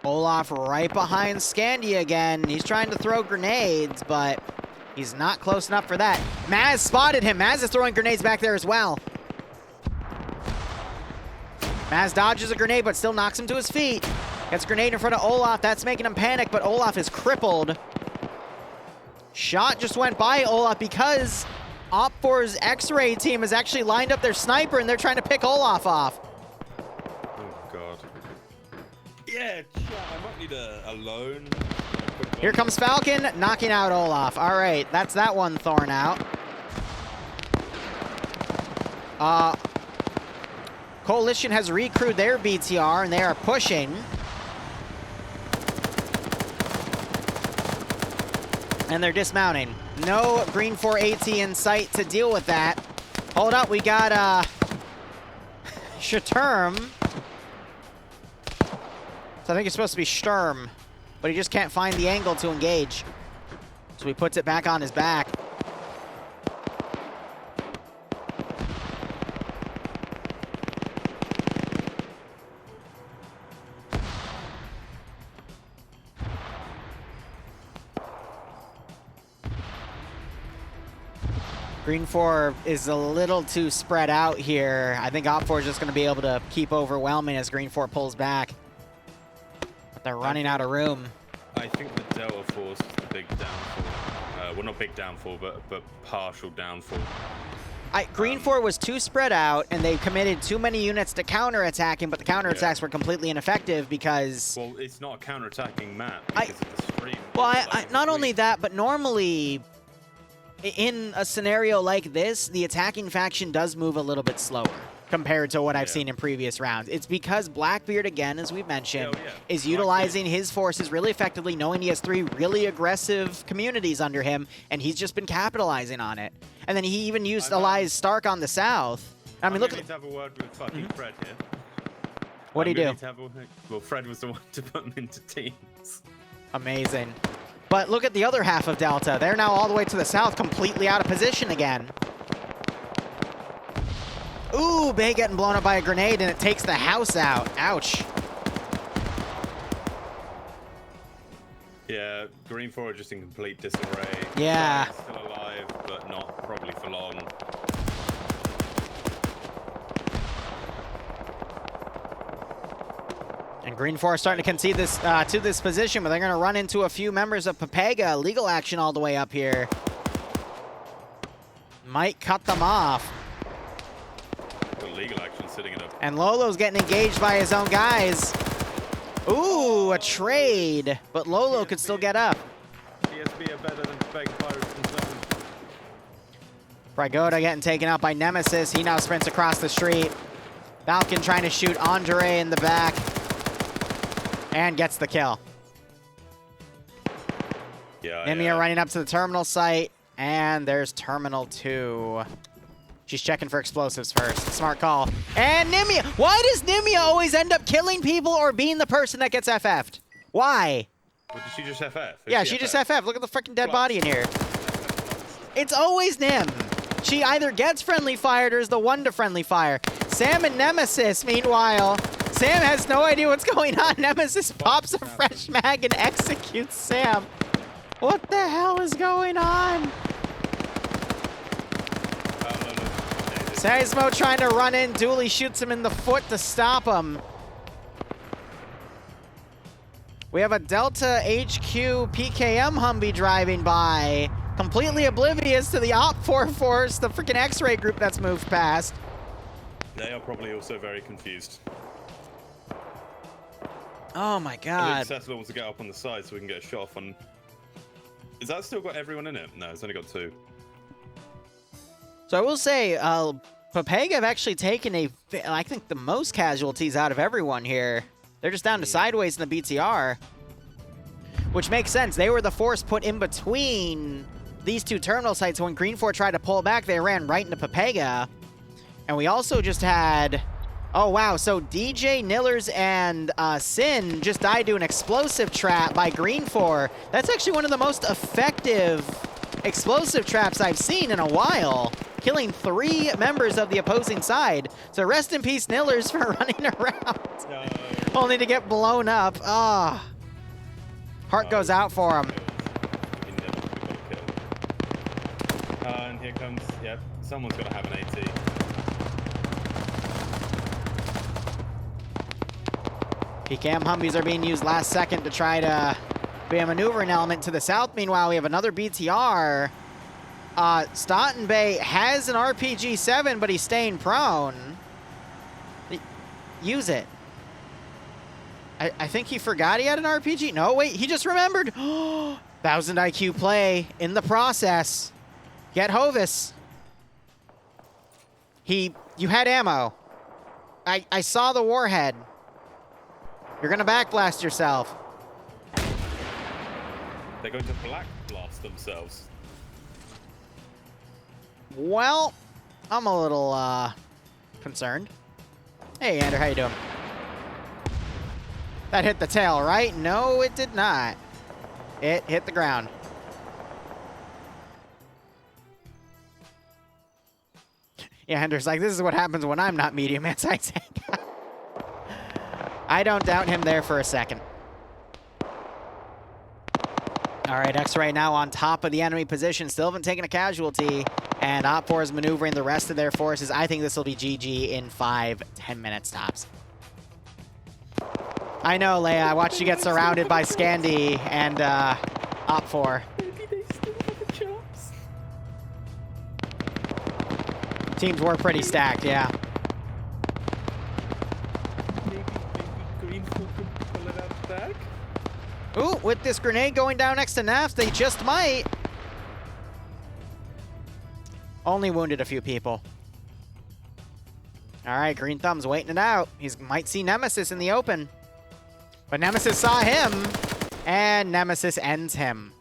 Olaf right behind Scandia again. He's trying to throw grenades, but he's not close enough for that. Maz spotted him. Maz is throwing grenades back there as well. Maz dodges a grenade, but still knocks him to his feet. Gets a grenade in front of Olaf. That's making him panic, but Olaf is crippled. Shot just went by Olaf because Op4's X-Ray team has actually lined up their sniper, and they're trying to pick Olaf off. Oh, God. Yeah, I might need a loan. Here comes Falcon, knocking out Olaf. All right, that's that one thorn out. Coalition has recrewed their BTR, and they are pushing. And they're dismounting. No Green 4 AT in sight to deal with that. Hold up, we got Shaterm. So I think it's supposed to be Sturm, but he just can't find the angle to engage. So he puts it back on his back. Green 4 is a little too spread out here. I think Op4 is just going to be able to keep overwhelming as Green 4 pulls back. But they're running out of room. I think the Delta Force is the big downfall. Well, not big downfall, but partial downfall. Green 4 was too spread out, and they committed too many units to counterattacking, but the counterattacks were completely ineffective because... Well, it's not a counterattacking map because of the stream. Well, not only that, but normally... in a scenario like this, the attacking faction does move a little bit slower compared to what I've seen in previous rounds. It's because Blackbeard, again, as we mentioned, is utilizing his forces really effectively, knowing he has 3 really aggressive communities under him, and he's just been capitalizing on it. And then he even used Elias Stark on the south. I mean, look at... to have a word with fucking Fred here. What do you do? Well, Fred was the one to put him into teams. Amazing. But look at the other half of Delta. They're now all the way to the south, completely out of position again. Ooh, Bay getting blown up by a grenade, and it takes the house out. Ouch. Yeah, Green 4 are just in complete disarray. Yeah. He's still alive, but not probably for long. And Green 4 are starting to concede this to this position, but they're going to run into a few members of Papega. Legal action all the way up here. Might cut them off. The legal action sitting in a... And Lolo's getting engaged by his own guys. Ooh, a trade. But Lolo could still get up. TSB are better than Papega Pirates themselves. Prigoda getting taken out by Nemesis. He now sprints across the street. Falcon trying to shoot Andre in the back. And gets the kill. Yeah. Nimia running up to the terminal site. And there's Terminal 2. She's checking for explosives first. Smart call. And Nimia! Why does Nimia always end up killing people or being the person that gets FF'd? Why? Well, did she just FF? Yeah, she just FF. Look at the freaking dead body in here. It's always Nim. She either gets friendly fired or is the one to friendly fire. Sam and Nemesis, meanwhile... Sam has no idea what's going on. Nemesis pops a fresh mag and executes Sam. What the hell is going on? Seismo trying to run in. Dooley shoots him in the foot to stop him. We have a Delta HQ PKM Humvee driving by. Completely oblivious to the Op4 force, the freaking X-Ray group that's moved past. They are probably also very confused. Oh my I god. think Settler wants to get up on the side so we can get a shot off on... Is that still got everyone in it? No, it's only got 2. So I will say, Papega have actually taken I think the most casualties out of everyone here. They're just down to sideways in the BTR. Which makes sense. They were the force put in between these 2 terminal sites. When Green 4 tried to pull back, they ran right into Papega. And we also just had... Oh, wow. So DJ, Nillers, and Sin just died to an explosive trap by Green 4. That's actually one of the most effective explosive traps I've seen in a while, killing 3 members of the opposing side. So rest in peace, Nillers, for running around. No. Only to get blown up. Ah. Heart goes out for him. And here comes, yep, someone's got to have an AT. PKM Humvees are being used last second to try to be a maneuvering element to the south. Meanwhile, we have another BTR. Staunton Bay has an RPG-7, but he's staying prone. Use it. I think he forgot he had an RPG. No, wait, he just remembered. 1000 IQ play in the process. Get Hovis. You had ammo. I saw the warhead. You're gonna backblast yourself. They're going to black blast themselves. Well, I'm a little concerned. Hey, Andrew, how you doing? That hit the tail, right? No, it did not. It hit the ground. Yeah, Andrew's like, this is what happens when I'm not medium anti-tank. I don't doubt him there for a second. All right, X-Ray now on top of the enemy position. Still haven't taken a casualty. And Op4 is maneuvering the rest of their forces. I think this will be GG in 5-10 minutes tops. I know, Leia. I watched you get surrounded by Scandi and Op4. Maybe they still have a chance. Teams were pretty stacked, yeah. Maybe Green 4 could pull it out back. Ooh, with this grenade going down next to Nafs, they just might. Only wounded a few people. All right, Green Thumb's waiting it out. He might see Nemesis in the open. But Nemesis saw him, and Nemesis ends him.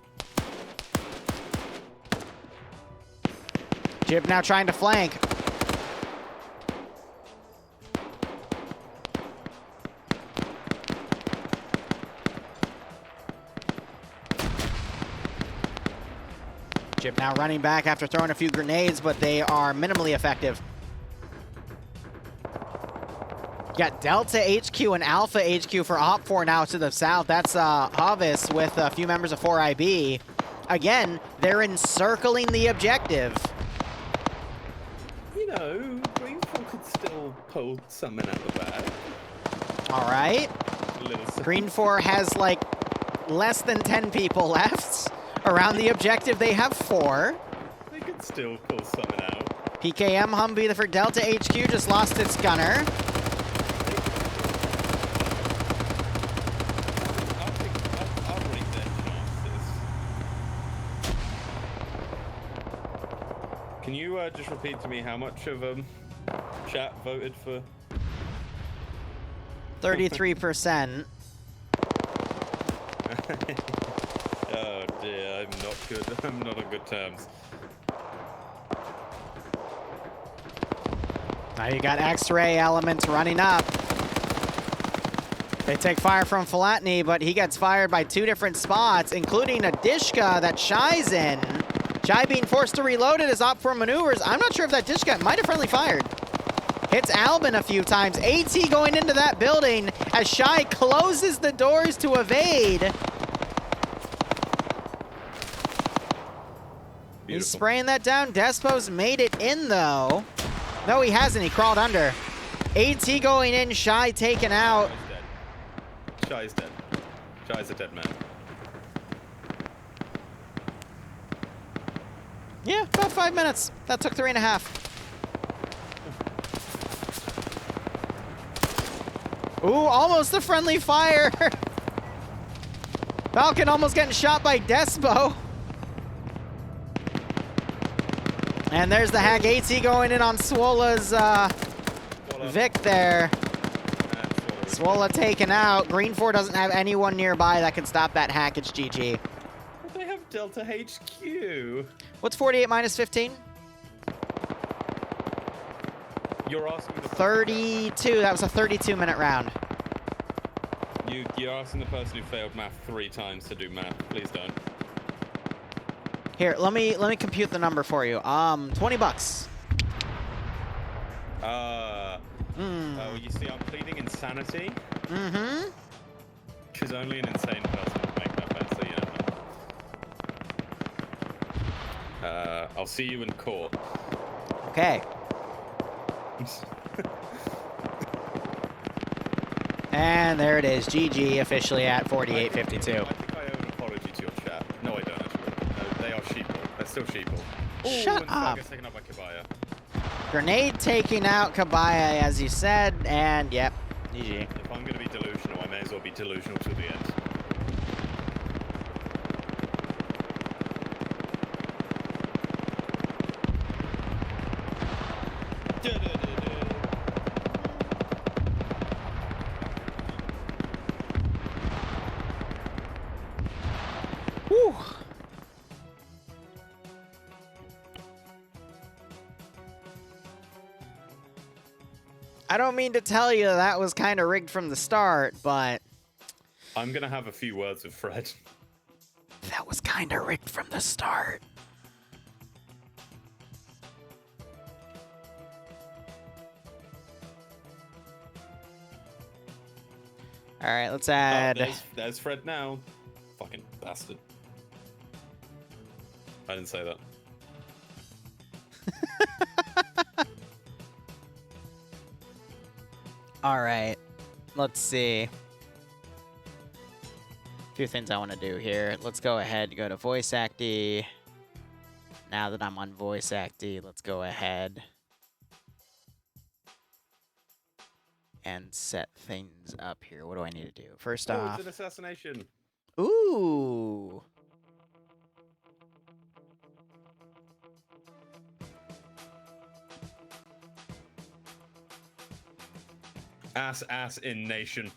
Jib now trying to flank. Jib now running back after throwing a few grenades, but they are minimally effective. Got Delta HQ and Alpha HQ for Op4 now to the south. That's Hovis with a few members of 4IB. Again, they're encircling the objective. You know, Green 4 could still pull something out the bag. All right. Green 4 has like less than 10 people left. Around the objective, they have 4. They could still pull something out. PKM Humvee for Delta HQ just lost its gunner. I'll rate their chances. Can you just repeat to me how much of chat voted for? 33%. Oh dear, I'm not good. I'm not on good terms. Now you got X-ray elements running up. They take fire from Falatny, but he gets fired by 2 different spots, including a Dishka that Shy's in. Shy being forced to reload it as Op4 maneuvers. I'm not sure if that Dishka might have friendly fired. Hits Albin a few times. AT going into that building as Shy closes the doors to evade. Beautiful. He's spraying that down. Despo's made it in, though. No, he hasn't. He crawled under. AT going in. Shy taken out. Shy's dead. Shy's a dead man. Yeah, about 5 minutes. That took 3.5. Ooh, almost a friendly fire. Falcon almost getting shot by Despo. And there's the hack AT going in on Swola's Vic there. Swola taken out. Green 4 doesn't have anyone nearby that can stop that hack. It's GG. But they have Delta HQ. What's 48 minus 15? You're asking the 32. That was a 32-minute round. You're asking the person who failed math 3 times to do math. Please don't. Here, let me compute the number for you. 20 bucks. Oh, you see, I'm pleading insanity. Mm-hmm. Because only an insane person would make that bet, so yeah. I'll see you in court. Okay. And there it is. GG officially at 48-52. I think I owe an apology to your chat. No, I don't actually. No, they are sheeple. They're still sheeple. Shut up. Gets taken out by Kabaya. Grenade taking out Kabaya, as you said, and yep, GG. If I'm going to be delusional, I may as well be delusional to the end. Whew. I don't mean to tell you that was kind of rigged from the start, but I'm going to have a few words with Fred. that was kind of rigged from the start. All right, let's add... Oh, there's Fred now. Fucking bastard. I didn't say that. All right, let's see. A few things I want to do here. Let's go ahead and go to voice acty. Now that I'm on voice acty, let's go ahead and set things up here. What do I need to do? First off, It's an assassination. ooh. Ass in nation.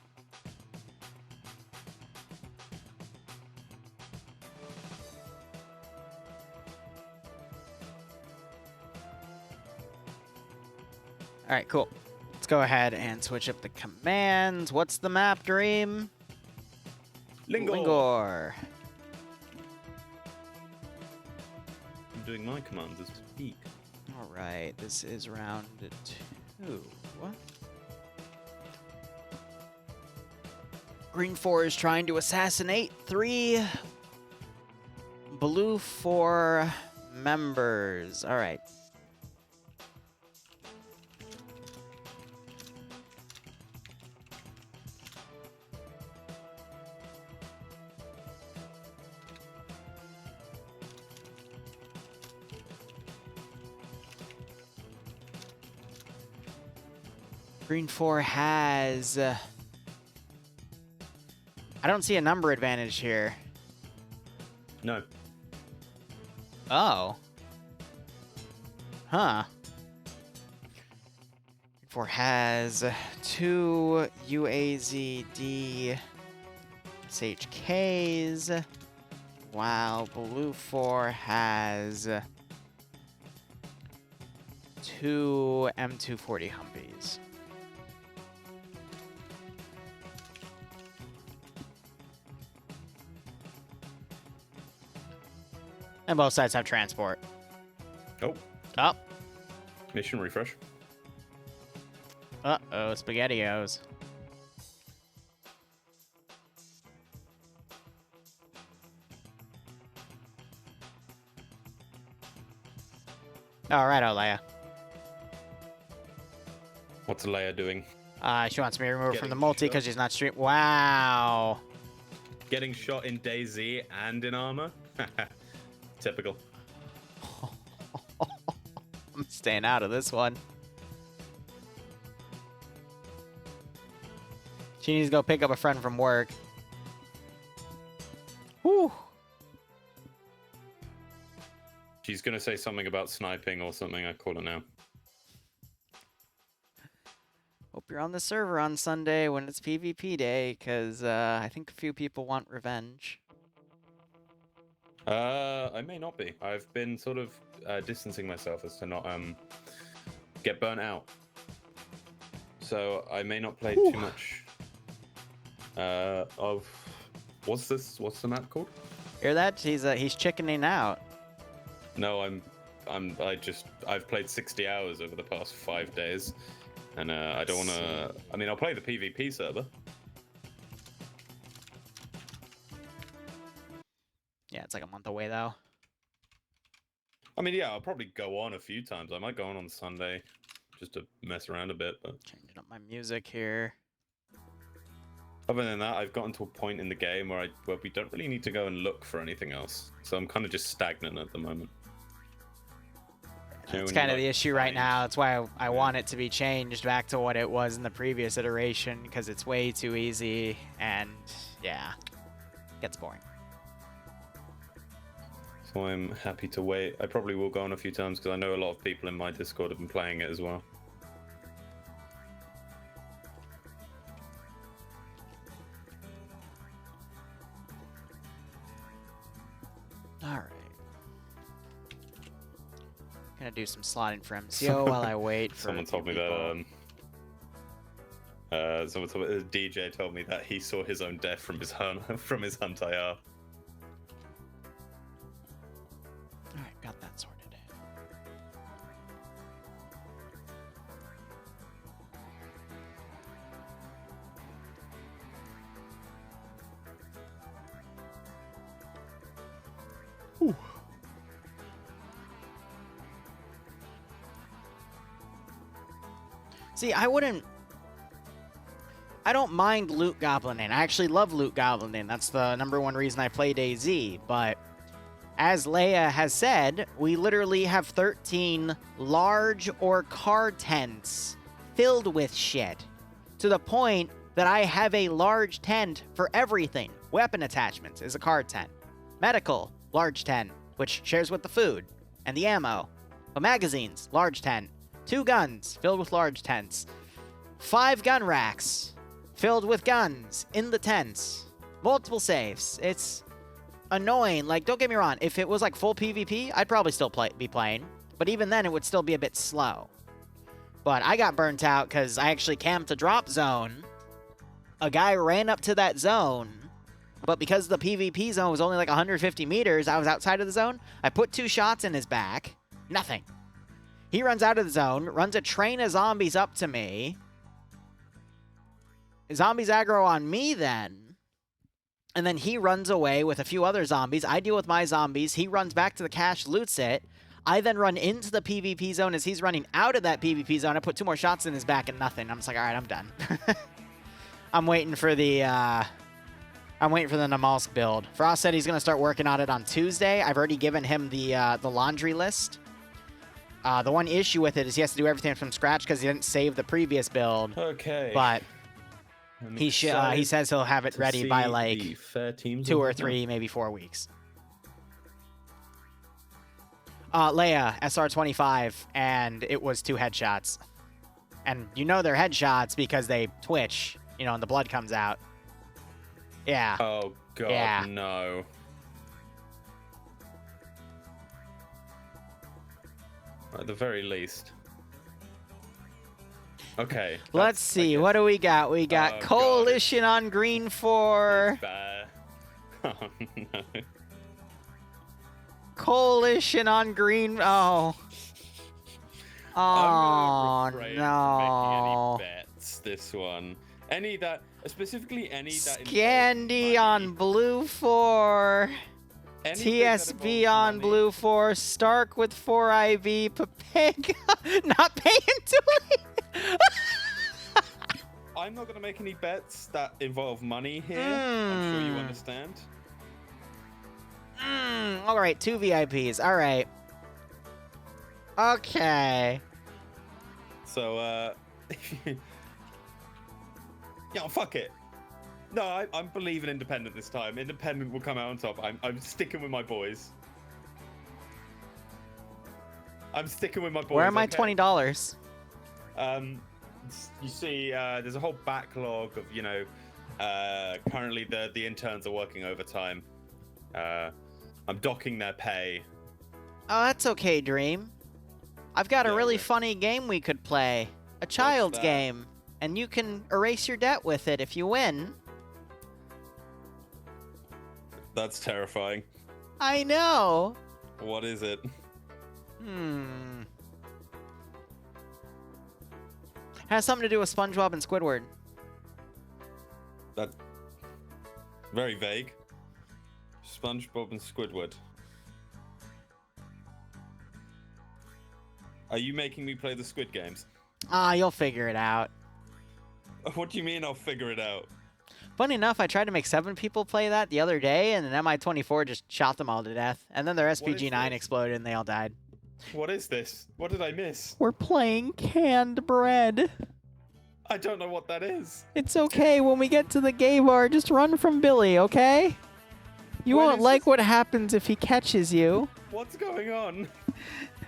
All right, cool. Let's go ahead and switch up the commands. What's the map, Dream? Lingor. I'm doing my commands as we speak. All right, this is round 2. What? Green 4 is trying to assassinate 3 blue 4 members. All right. Green 4 has... I don't see a number advantage here. No. Oh. Huh. Green 4 has 2 UAZD SHKs, while Blue 4 has 2 M240 Humvees. And both sides have transport. Oh. Oh. Mission refresh. Uh-oh, SpaghettiOs. All right, Leia. What's Leia doing? She wants me to remove her from the Getting multi shot. because she's not stream. Wow. Getting shot in DayZ and in armor? Typical. I'm staying out of this one. She needs to go pick up a friend from work. Whew. She's gonna say something about sniping or something. I call her now. Hope you're on the server on Sunday when it's PvP day, because I think a few people want revenge. I may not be. I've been sort of distancing myself as to not get burnt out. So I may not play too much of what's the map called? Hear that? He's chickening out. No, I've played 60 hours over the past 5 days, and I don't want to. I mean, I'll play the PvP server. Yeah, it's like a month away though. I mean, yeah, I'll probably go on a few times. I might go on Sunday just to mess around a bit, but Changing up my music here. other than that, I've gotten to a point in the game where we don't really need to go and look for anything else. So I'm kind of just stagnant at the moment. That's kind of the issue right now. That's why I want it to be changed back to what it was in the previous iteration, because it's way too easy, and yeah, it gets boring. So I'm happy to wait. I probably will go on a few times because I know a lot of people in my Discord have been playing it as well. All right. Gonna do some slotting for MCO while I wait for Someone told me that DJ told me that he saw his own death from his hunt IR. Alright, got that sorted. Whew. See, I don't mind loot goblining. I actually love loot goblining. That's the #1 reason I play DayZ. But as Leia has said, we literally have 13 large or car tents filled with shit. To the point that I have a large tent for everything. Weapon attachments is a car tent. Medical, large tent, which shares with the food and the ammo. But magazines, large tent. 2 guns filled with large tents. 5 gun racks filled with guns in the tents. Multiple safes. It's annoying. Like, don't get me wrong. If it was like full PvP, I'd probably still be playing. But even then, it would still be a bit slow. But I got burnt out because I actually camped a drop zone. A guy ran up to that zone. But because the PvP zone was only like 150 meters, I was outside of the zone. I put 2 shots in his back. Nothing. He runs out of the zone, runs a train of zombies up to me. Zombies aggro on me then. And then he runs away with a few other zombies. I deal with my zombies. He runs back to the cache, loots it. I then run into the PvP zone. As he's running out of that PvP zone, I put 2 more shots in his back and nothing. I'm just like, all right, I'm done. I'm waiting for the Namalsk build. Frost said he's going to start working on it on Tuesday. I've already given him the laundry list. The one issue with it is he has to do everything from scratch because he didn't save the previous build. Okay. But he says he'll have it ready by like 2 or 3, maybe 4 weeks. Leia, SR25, and it was 2 headshots. And you know they're headshots because they twitch, you know, and the blood comes out. Yeah. Oh, God, yeah. No. At the very least. Okay. Let's see. What do we got? We got Coalition on green 4. Oh, no. Coalition on green. Oh. Oh, I'm refrain no. from making any bets this one. Any that, specifically any that. Scandy on blue 4. TSB on money. blue 4. Stark with 4 IV. Papega not paying to it. I'm not going to make any bets that involve money here. I'm sure you understand. All right, 2 VIPs. All right. Okay. So, Yeah, fuck it. No, I'm believing Independent this time. Independent will come out on top. I'm sticking with my boys. I'm sticking with my boys. Where are my okay? $20? You see, there's a whole backlog of, you know, currently the interns are working overtime. I'm docking their pay. Oh, that's okay, Dream. I've got a Yeah, really we're- funny game we could play. A child's that? game. And you can erase your debt with it if you win. That's terrifying. I know. What is it? Has something to do with SpongeBob and Squidward. That's very vague. SpongeBob and Squidward. Are you making me play the Squid Games? Ah, you'll figure it out. What do you mean I'll figure it out? Funny enough, I tried to make 7 people play that the other day, and an MI-24 just shot them all to death. And then their SPG-9 this? exploded, and they all died. What is this? What did I miss? We're playing canned bread. I don't know what that is. It's okay. When we get to the gay bar, just run from Billy, okay? You When won't is like this? what happens if he catches you. What's going on?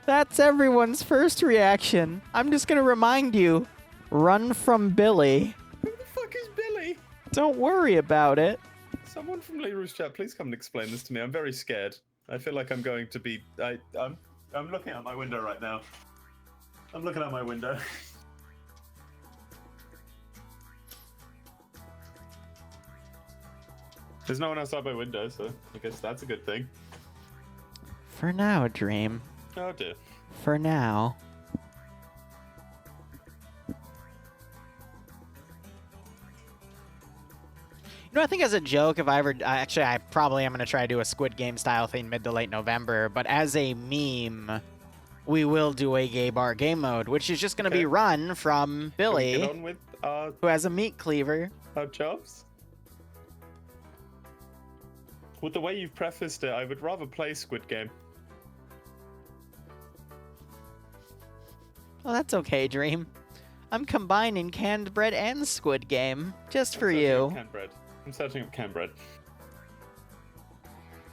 That's everyone's first reaction. I'm just gonna remind you, run from Billy. Who the fuck is Billy? Don't worry about it. Someone from Liru's chat, please come and explain this to me. I'm very scared. I feel like I'm going to be. I'm looking out my window right now. I'm looking out my window. There's no one outside my window, so I guess that's a good thing. For now, Dream. Oh dear. For now. You know, I think as a joke, if I ever... actually, I probably am going to try to do a Squid Game style thing mid to late November, but as a meme, we will do a gay bar game mode, which is just going to be run from Can we Billy, get on with who has a meat cleaver. our jobs? With the way you've prefaced it, I would rather play Squid Game. Well, that's okay, Dream. I'm combining canned bread and Squid Game, just for I'm searching you. up canned bread. I'm searching up canned bread.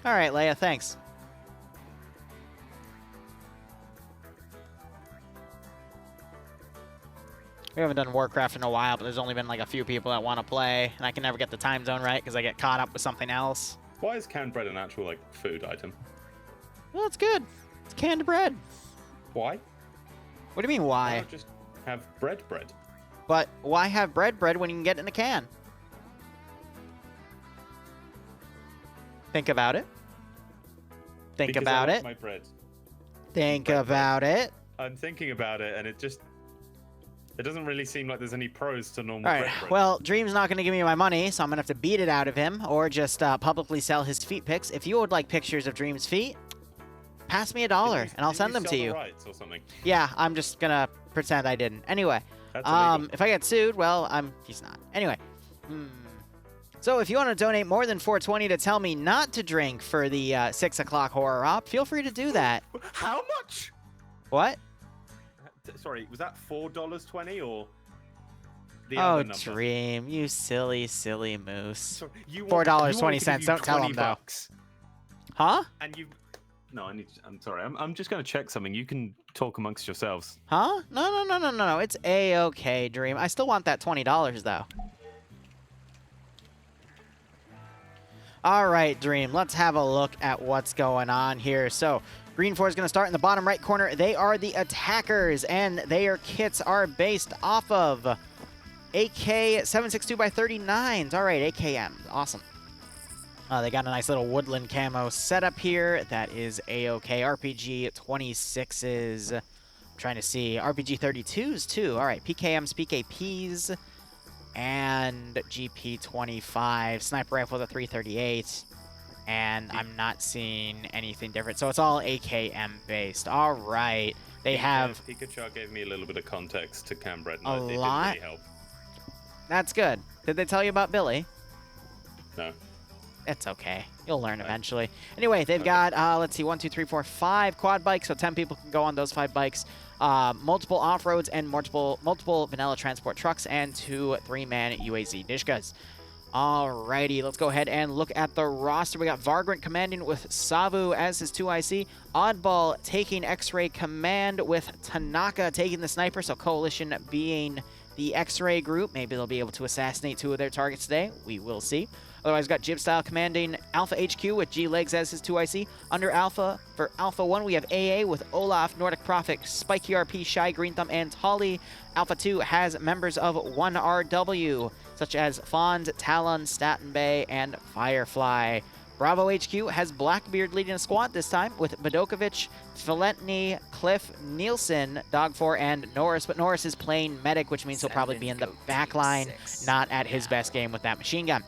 All right, Leia, thanks. We haven't done Warcraft in a while, but there's only been like a few people that want to play, and I can never get the time zone right because I get caught up with something else. Why is canned bread an actual like food item? Well, it's good. It's canned bread. Why? What do you mean, Why why? not just have bread? But why have bread when you can get it in a can? Think about it. Think Because about I like it. my bread. Think bread. about it. I'm thinking about it, and it doesn't really seem like there's any pros to normal All right. bread. Well, Dream's not going to give me my money, so I'm going to have to beat it out of him or just publicly sell his feet pics. If you would like pictures of Dream's feet, pass me $1 and I'll send them to you. Rights or something. Yeah, I'm just going to pretend I didn't. Anyway, That's illegal. if I get sued, well, he's not. Anyway, so if you want to donate more than $4.20 to tell me not to drink for the 6 o'clock horror op, feel free to do that. How much? What? Sorry, was that $4.20 or the Oh, other number? Dream, you silly, silly moose. Sorry, $4.20. Don't tell him, though. Huh? And you. No, I'm sorry. I'm just going to check something. You can talk amongst yourselves. Huh? No. It's A-okay, Dream. I still want that $20, though. All right, Dream. Let's have a look at what's going on here. So, Green 4 is going to start in the bottom right corner. They are the attackers, and their kits are based off of AK 762x39s. All right, AKM. Awesome. They got a nice little woodland camo setup here. That is A-okay. RPG 26s. I'm trying to see. RPG 32s, too. All right, PKMs, PKPs, and GP 25. Sniper rifle with a 338. And I'm not seeing anything different. So it's all AKM based. All right. They have... Pikachu gave me a little bit of context to Cambred. A It didn't lot? really help. That's good. Did they tell you about Billy? No. It's okay. You'll learn eventually. Anyway, they've got, let's see, 1, 2, 3, 4, 5 quad bikes, so 10 people can go on those 5 bikes. Multiple off-roads and multiple vanilla transport trucks, and 2 3-man UAZ Dishkas. Alrighty, let's go ahead and look at the roster. We got Vagrant commanding with Savu as his 2IC. Oddball taking X-Ray command with Tanaka taking the sniper, so Coalition being the X-Ray group. Maybe they'll be able to assassinate 2 of their targets today. We will see. Otherwise, got Jib Style commanding Alpha HQ with G-Legs as his 2IC. Under Alpha, for Alpha 1, we have AA with Olaf, Nordic Prophet, Spike ERP, Shy, Green Thumb, and Tolly. Alpha 2 has members of 1RW, such as Fond, Talon, Staten Bay, and Firefly. Bravo HQ has Blackbeard leading a squad this time with Badokovic, Filentny, Cliff, Nielsen, Dog4, and Norris. But Norris is playing medic, which means he'll probably be in the back line, not at his best game with that machine gun.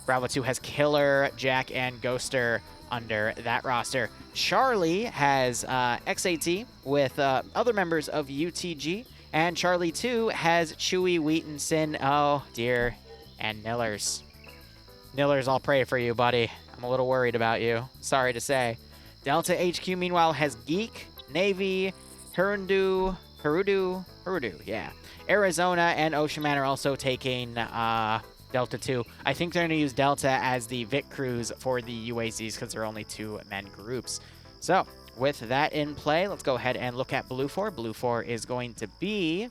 Bravo 2 has Killer, Jack, and Ghoster under that roster. Charlie has XAT with other members of UTG, and Charlie 2 has Chewy, Wheaton, Sin, oh dear, and Nillers. Nillers, I'll pray for you, buddy. I'm a little worried about you. Sorry to say. Delta HQ, meanwhile, has Geek, Navy, Hirudu, yeah. Arizona and Ocean Man are also taking Delta 2. I think they're going to use Delta as the Vic crews for the UAZs because they're only 2-man groups. So, with that in play, let's go ahead and look at Blue 4. Blue 4 is going to be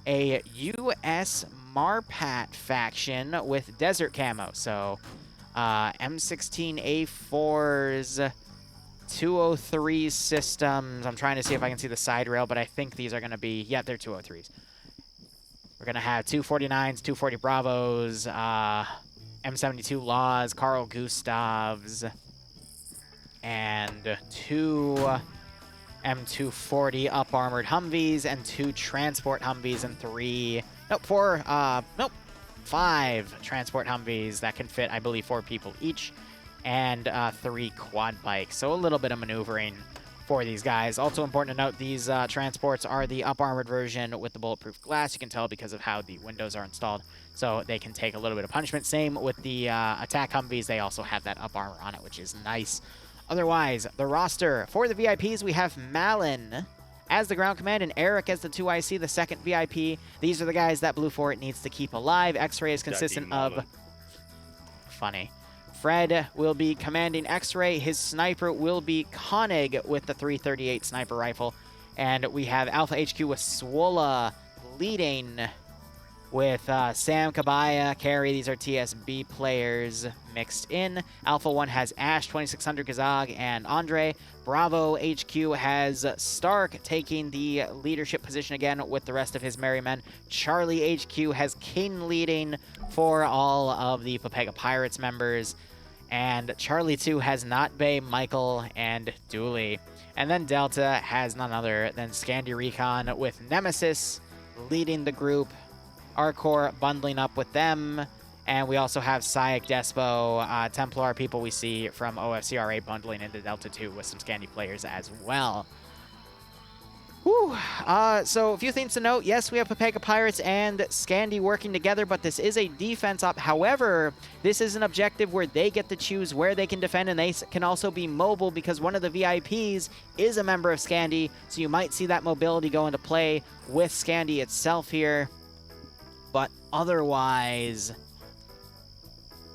a US Marpat faction with desert camo. So, M16A4's 203 systems. I'm trying to see if I can see the side rail, but I think these are going to be, yeah, they're 203s. We're going to have 249s, 240 Bravos, M72 Laws, Carl Gustavs, and 2 M240 up-armored Humvees, and 2 transport Humvees, and 5 transport Humvees that can fit, I believe, 4 people each, and 3 quad bikes. So a little bit of maneuvering for these guys. Also important to note, these transports are the up-armored version with the bulletproof glass. You can tell because of how the windows are installed, so they can take a little bit of punishment. Same with the attack Humvees. They also have that up armor on it, which is nice. Otherwise, the roster for the VIPs, we have Malin as the ground command and Eric as the 2IC, the second VIP. These are the guys that Blue 4 needs to keep alive. X-Ray is consistent of... Funny. Fred will be commanding X-Ray. His sniper will be Koenig with the 338 sniper rifle. And we have Alpha HQ with Swola leading with Sam Kabaya, Carey. These are TSB players mixed in. Alpha 1 has Ash, 2600 Kazag, and Andre. Bravo HQ has Stark taking the leadership position again with the rest of his merry men. Charlie HQ has King leading for all of the Pepega Pirates members. And Charlie 2 has Not Bay, Michael, and Dooley. And then Delta has none other than Scandi Recon with Nemesis leading the group. Arcor bundling up with them. And we also have Sayak Despo, Templar people we see from OFCRA bundling into Delta 2 with some Scandi players as well. Whew. So a few things to note. Yes, we have Pepega Pirates and Scandi working together, but this is a defense op. However, this is an objective where they get to choose where they can defend, and they can also be mobile because one of the VIPs is a member of Scandi, so you might see that mobility go into play with Scandi itself here. But otherwise,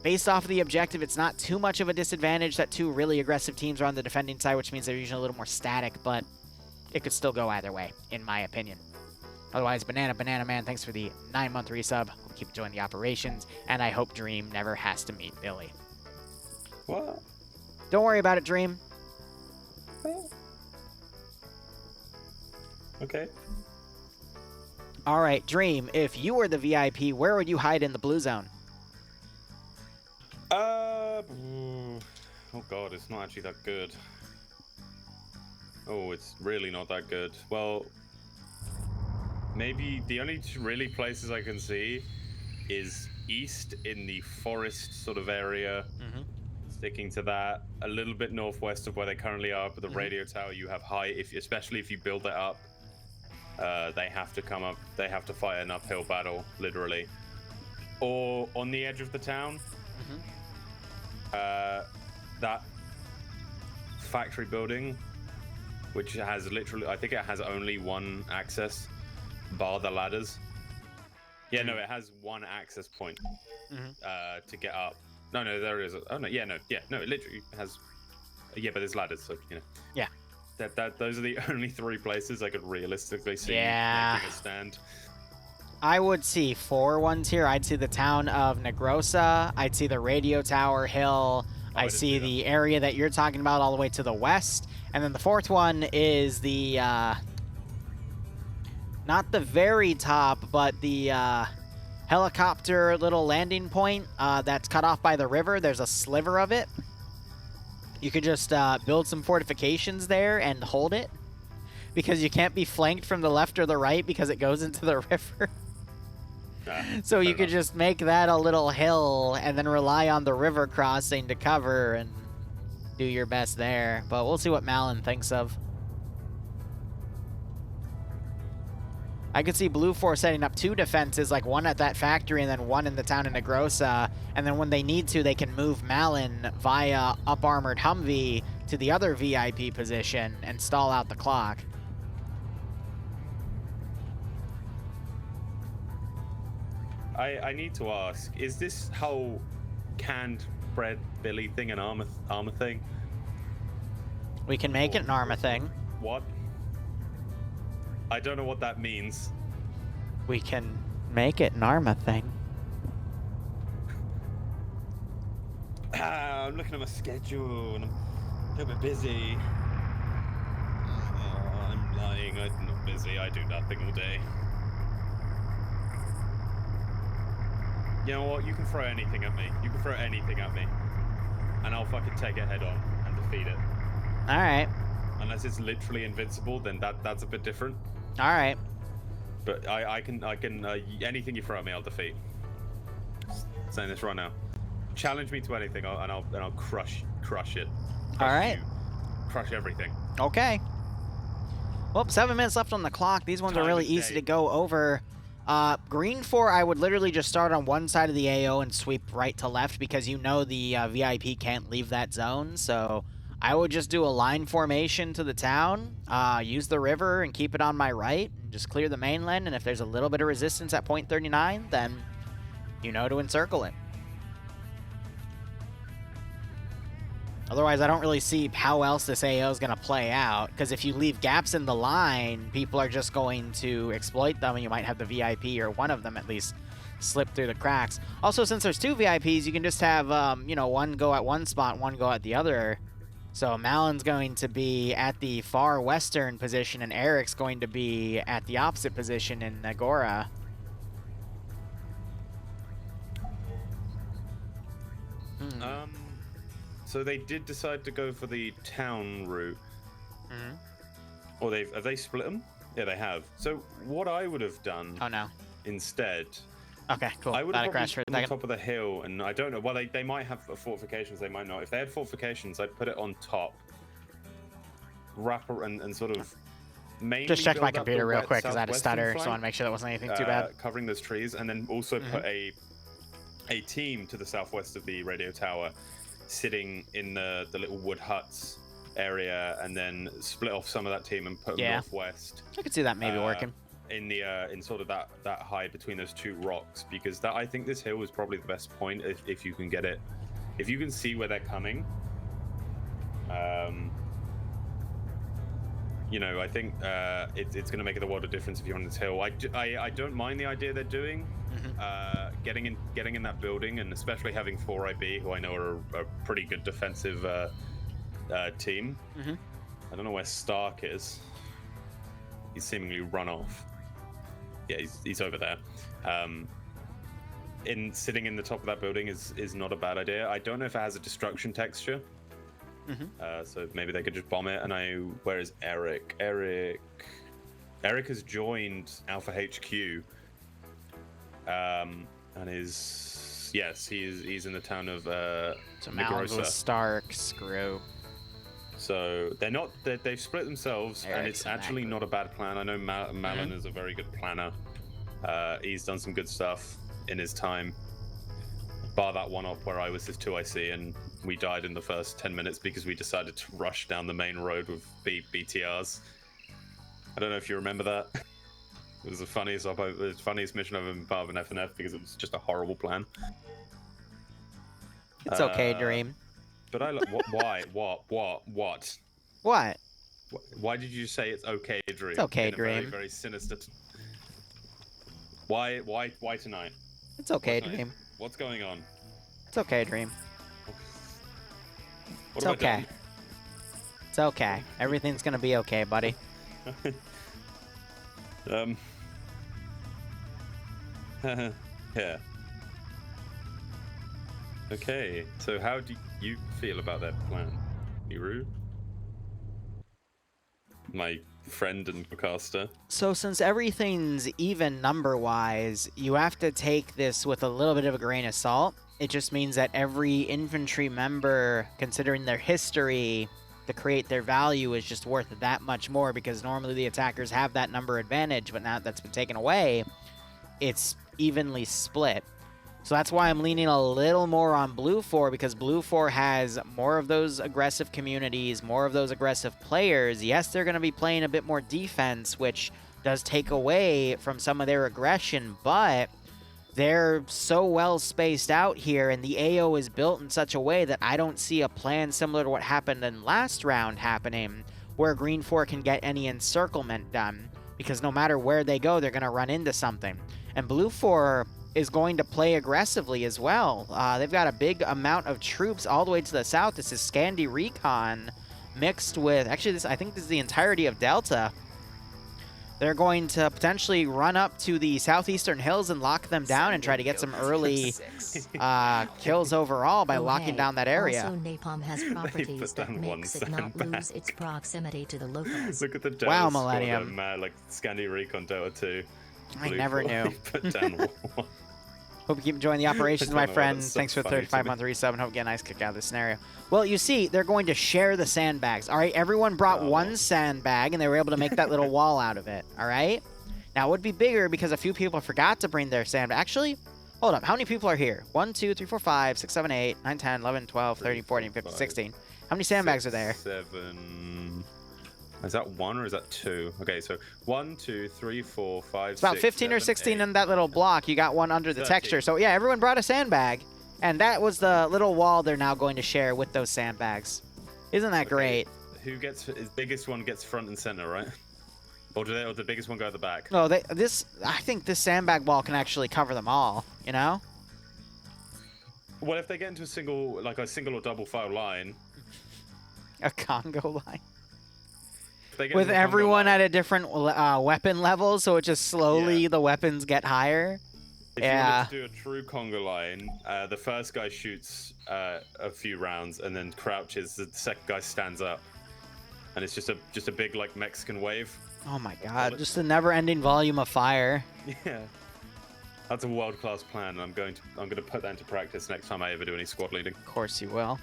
based off of the objective, it's not too much of a disadvantage that 2 really aggressive teams are on the defending side, which means they're usually a little more static, but it could still go either way, in my opinion. Otherwise, Banana Man, thanks for the 9-month resub. We'll keep enjoying the operations, and I hope Dream never has to meet Billy. What? Don't worry about it, Dream. Okay. All right, Dream, if you were the VIP, where would you hide in the blue zone? Oh god, it's not actually that good. Oh, it's really not that good. Well, maybe the only 2 really places I can see is east in the forest sort of area, sticking to that, a little bit northwest of where they currently are, but the radio tower you have high, especially if you build it up, they have to come up, they have to fight an uphill battle, literally. Or on the edge of the town. That factory building, which has literally, I think it has only one access, bar the ladders. Yeah, no, it has one access point to get up. No, there is. Oh no, no, it literally has. Yeah, but there's ladders, so you know. Yeah. Those are the only 3 places I could realistically see making a stand. I would see 4 ones here. I'd see the town of Negrosa. I'd see the radio tower hill. I see the area that you're talking about all the way to the west. And then the 4th one is the, not the very top, but the helicopter little landing point that's cut off by the river. There's a sliver of it. You could just build some fortifications there and hold it, because you can't be flanked from the left or the right because it goes into the river. So you could just make that a little hill and then rely on the river crossing to cover and do your best there. But we'll see what Malin thinks of. I could see Blue Force setting up 2 defenses, like one at that factory and then one in the town of Negrosa. And then when they need to, they can move Malin via up-armored Humvee to the other VIP position and stall out the clock. I need to ask, is this whole canned bread Billy thing an armor thing? We can make it an armor thing. What? I don't know what that means. We can make it an armor thing. I'm looking at my schedule and I'm a little bit busy. Oh, I'm lying, I'm not busy, I do nothing all day. You know what? You can throw anything at me. You can throw anything at me. And I'll fucking take it head on and defeat it. Alright. Unless it's literally invincible, then that's a bit different. Alright. But I can anything you throw at me, I'll defeat. Saying this right now. Challenge me to anything, and I'll crush it. Alright. Crush everything. Okay. Well, 7 minutes left on the clock. These ones are really easy to go over. Green 4, I would literally just start on one side of the AO and sweep right to left, because you know the VIP can't leave that zone. So I would just do a line formation to the town, use the river and keep it on my right, and just clear the mainland. And if there's a little bit of resistance at point 39, then you know to encircle it. Otherwise, I don't really see how else this AO is going to play out, because if you leave gaps in the line, people are just going to exploit them, and you might have the VIP, or one of them at least, slip through the cracks. Also, since there's 2 VIPs, you can just have, you know, one go at one spot, one go at the other. So Malin's going to be at the far western position, and Eric's going to be at the opposite position in Agora. So they did decide to go for the town route. Or have they split them? Yeah, they have. So what I would have done instead... Okay, cool. I would have probably put on top of the hill, and I don't know. Well, they might have fortifications, they might not. If they had fortifications, I'd put it on top. Wrap and sort of... Mainly just check my computer real quick, because I had a stutter, so I want to make sure that wasn't anything too bad. Covering those trees, and then also put a team to the southwest of the radio tower, sitting in the little wood huts area, and then split off some of that team and put them northwest. I could see that maybe working. In sort of that high between those 2 rocks, because I think this hill is probably the best point if you can get it. If you can see where they're coming, you know, I think it's going to make a world of difference if you're on this hill. I don't mind the idea they're doing. Getting in that building, and especially having 4IB, who I know are a pretty good defensive team. I don't know where Stark is. He's seemingly run off. Yeah, he's over there. Sitting in the top of that building is not a bad idea. I don't know if it has a destruction texture. So maybe they could just bomb it. And where is Eric? Eric has joined Alpha HQ. And he's in the town of so Malin's with Stark's group. So they've split themselves, and it's actually not a bad plan. I know Malin is a very good planner. He's done some good stuff in his time. bar that one up where I was his 2IC and we died in the first 10 minutes because we decided to rush down the main road with BTRs. I don't know if you remember that. It was the funniest mission I've ever been part of an FnF because it was just a horrible plan. It's okay, Dream. But I like why? What? What? Why did you say it's okay, Dream? It's okay, in a Dream. very, very sinister. Why tonight? It's okay, Dream. What's going on? It's okay, Dream. What It's have I okay. done? It's okay. Everything's gonna be okay, buddy. Yeah. Okay, so how do you feel about that plan, Liru? My friend and caster. So since everything's even number-wise, you have to take this with a little bit of a grain of salt. It just means that every infantry member, considering their history, to create their value is just worth that much more, because normally the attackers have that number advantage, but now that's been taken away, it's evenly split. So that's why I'm leaning a little more on Blue 4, because Blue 4 has more of those aggressive communities, more of those aggressive players. Yes, they're going to be playing a bit more defense, which does take away from some of their aggression, but they're so well spaced out here, and the AO is built in such a way that I don't see a plan similar to what happened in last round happening, where Green 4 can get any encirclement done, because no matter where they go, they're going to run into something. And Blue 4 is going to play aggressively as well. They've got a big amount of troops all the way to the south. This is Scandi Recon mixed with, actually, I think this is the entirety of Delta. They're going to potentially run up to the southeastern hills and lock them down and try to get some early kills overall by locking down that area. Also, napalm has properties that makes it not lose its proximity to the locals. Look at the Delta Wow, squad, Millennium. mad, like Scandi Recon Delta 2. I Blue never 4, knew. Put down one. Hope you keep enjoying the operations, my know why friend. that's so Thanks for the funny to 35-month me. resub, and hope you get a nice kick out of this scenario. Well, you see, they're going to share the sandbags. All right, everyone brought one sandbag, and they were able to make that little wall out of it. All right? Now, it would be bigger because a few people forgot to bring their sandbag. Actually, hold up. How many people are here? 1, 2, 3, 4, 5, 6, 7, 8, 9, 10, 11, 12, 13, 14, 15, 16. How many sandbags are there? 7. Is that 1 or is that 2? Okay, so 1, 2, 3, 4, 5, It's about 6, 15 or 7, 16 8. in that little block. You got one under the 13. texture. So, yeah, everyone brought a sandbag. And that was the little wall they're now going to share with those sandbags. Isn't that great? Who gets his biggest one gets front and center, right? Or or the biggest one go at the back? No, I think this sandbag wall can actually cover them all, you know? Well, if they get into a single or double file line, A Congo line. if they get With into a combo everyone line, at a different weapon level, so it just slowly the weapons get higher. if you wanted to do a true Congo line, the first guy shoots a few rounds and then crouches. The second guy stands up, and it's just a big like Mexican wave. Oh my god, just a never-ending volume of fire. Yeah, that's a world-class plan. And I'm going to put that into practice next time I ever do any squad leading. Of course you will.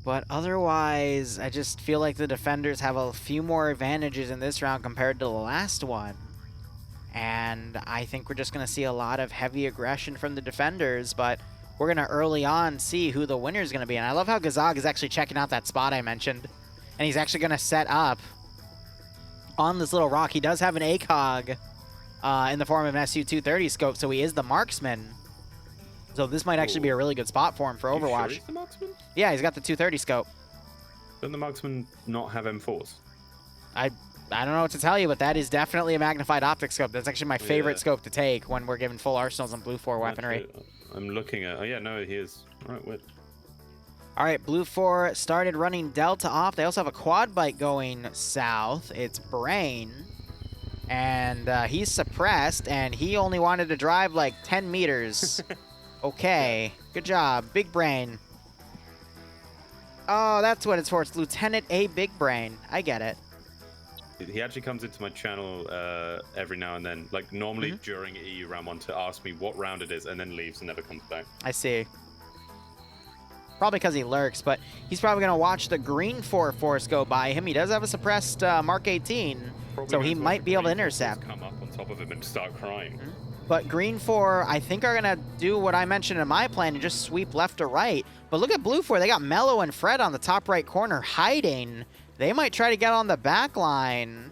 But otherwise, I just feel like the defenders have a few more advantages in this round compared to the last one. And I think we're just going to see a lot of heavy aggression from the defenders, but we're going to early on see who the winner is going to be. And I love how Gazag is actually checking out that spot I mentioned. And he's actually going to set up on this little rock. He does have an ACOG in the form of an SU-230 scope, so he is the marksman. So this might actually be a really good spot for him for Overwatch. You sure he's the marksman? Yeah, he's got the 230 scope. Don't the marksman not have M4s? I don't know what to tell you, but that is definitely a magnified optic scope. That's actually my favorite scope to take when we're given full arsenals and Blue 4 weaponry. Actually, I'm looking at... Oh, yeah, no, he is. All right, wait. All right, Blue 4 started running Delta off. They also have a quad bike going south. It's Brain. And he's suppressed, and he only wanted to drive like 10 meters. Okay, good job. Big Brain. Oh, that's what it's for. It's Lieutenant A Big Brain. I get it. He actually comes into my channel every now and then, like normally during EU round 1 to ask me what round it is, and then leaves and never comes back. I see. Probably because he lurks, but he's probably going to watch the green 4 force go by him. He does have a suppressed Mark 18, So he might be able to intercept. Come up on top of him and start crying. But Green 4, I think, are going to do what I mentioned in my plan and just sweep left to right. But look at Blue 4. They got Mello and Fred on the top right corner hiding. They might try to get on the back line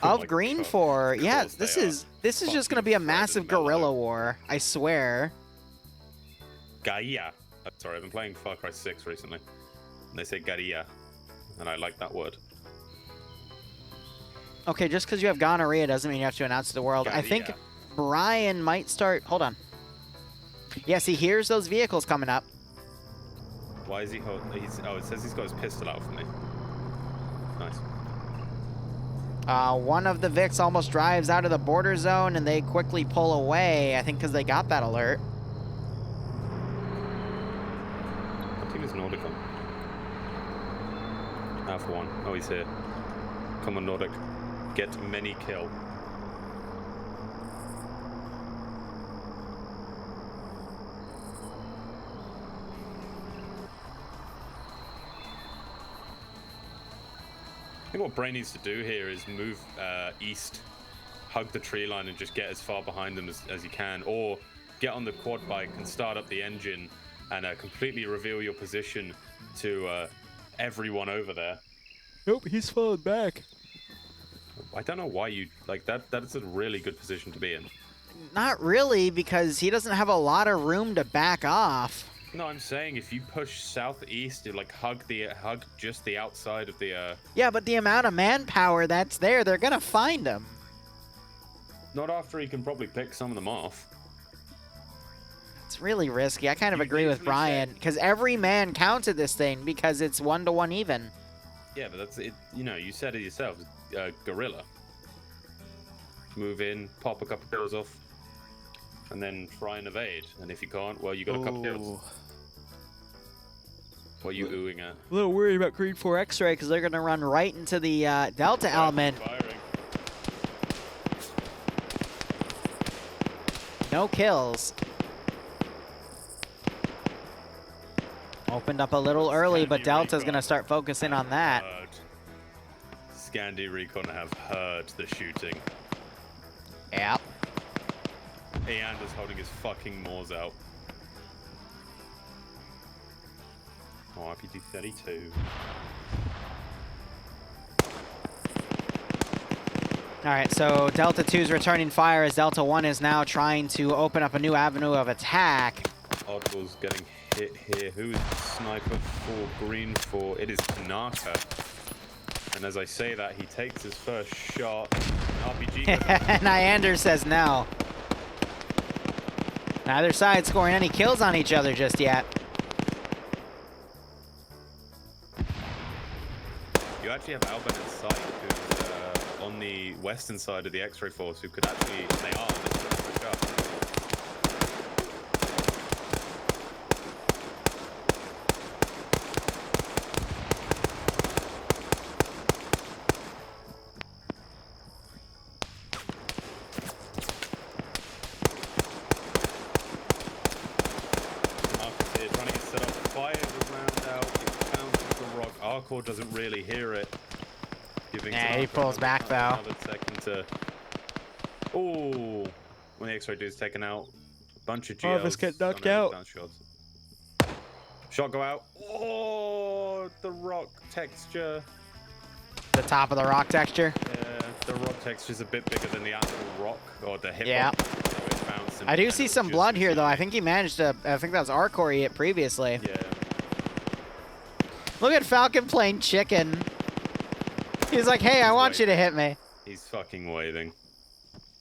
of Green 4. Yeah, this is just going to be a massive guerrilla war, I swear. Gaia. Sorry, I've been playing Far Cry 6 recently. And they say Gaia, and I like that word. Okay, just because you have gonorrhea doesn't mean you have to announce to the world. Gaia. I think Brian might start... Hold on. Yes, he hears those vehicles coming up. Why is he holding... Oh, it says he's got his pistol out for me. Nice. One of the Vics almost drives out of the border zone, and they quickly pull away, I think because they got that alert. What team is Nordic on? Alpha 1. Oh, he's here. Come on, Nordic. Get many kill. I think what Bray needs to do here is move east, hug the tree line, and just get as far behind them as you can, or get on the quad bike and start up the engine and completely reveal your position to everyone over there. Nope, he's falling back. I don't know why you like that. That is a really good position to be in. Not really, because he doesn't have a lot of room to back off. No, I'm saying if you push southeast, you like hug just the outside of the. Yeah, but the amount of manpower that's there, they're gonna find him. Not after he can probably pick some of them off. It's really risky. I kind of agree with Brian, because every man counts at this thing because it's 1-to-1 even. Yeah, but that's it. You know, you said it yourself. Gorilla. Move in, pop a couple kills off, and then try and evade. And if you can't, well, you got a couple kills. What are you oohing at? A little worried about Green 4 X-Ray because they're going to run right into the Delta element. Firing. No kills. Opened up a little early, but Delta's going to start focusing on that. Scandi Recon have heard the shooting. Yep. Eander's holding his fucking Moors out. Oh, RPG 32. Alright, so Delta 2's returning fire as Delta 1 is now trying to open up a new avenue of attack. Oddball's getting hit here. Who is the sniper for Green 4? It is Tanaka. And as I say that, he takes his first shot. RPG And Nyander says no. Neither side scoring any kills on each other just yet. You actually have Albert in sight, who's on the western side of the X-ray force, who could actually, they are, push up. Hardcore doesn't really hear it. Yeah, he pulls back though. Another second to... Oh, when the X-ray dude's taken out, a bunch of GLs. All of us get knocked out. Shot go out. Oh, the rock texture. The top of the rock texture. Yeah, the rock texture's a bit bigger than the actual rock or the hip. Yeah. I do see some blood here though. I think he managed to. I think that was Arcor he hit previously. Yeah. Look at Falcon playing chicken. He's like, hey, I want you to hit me. He's fucking waving.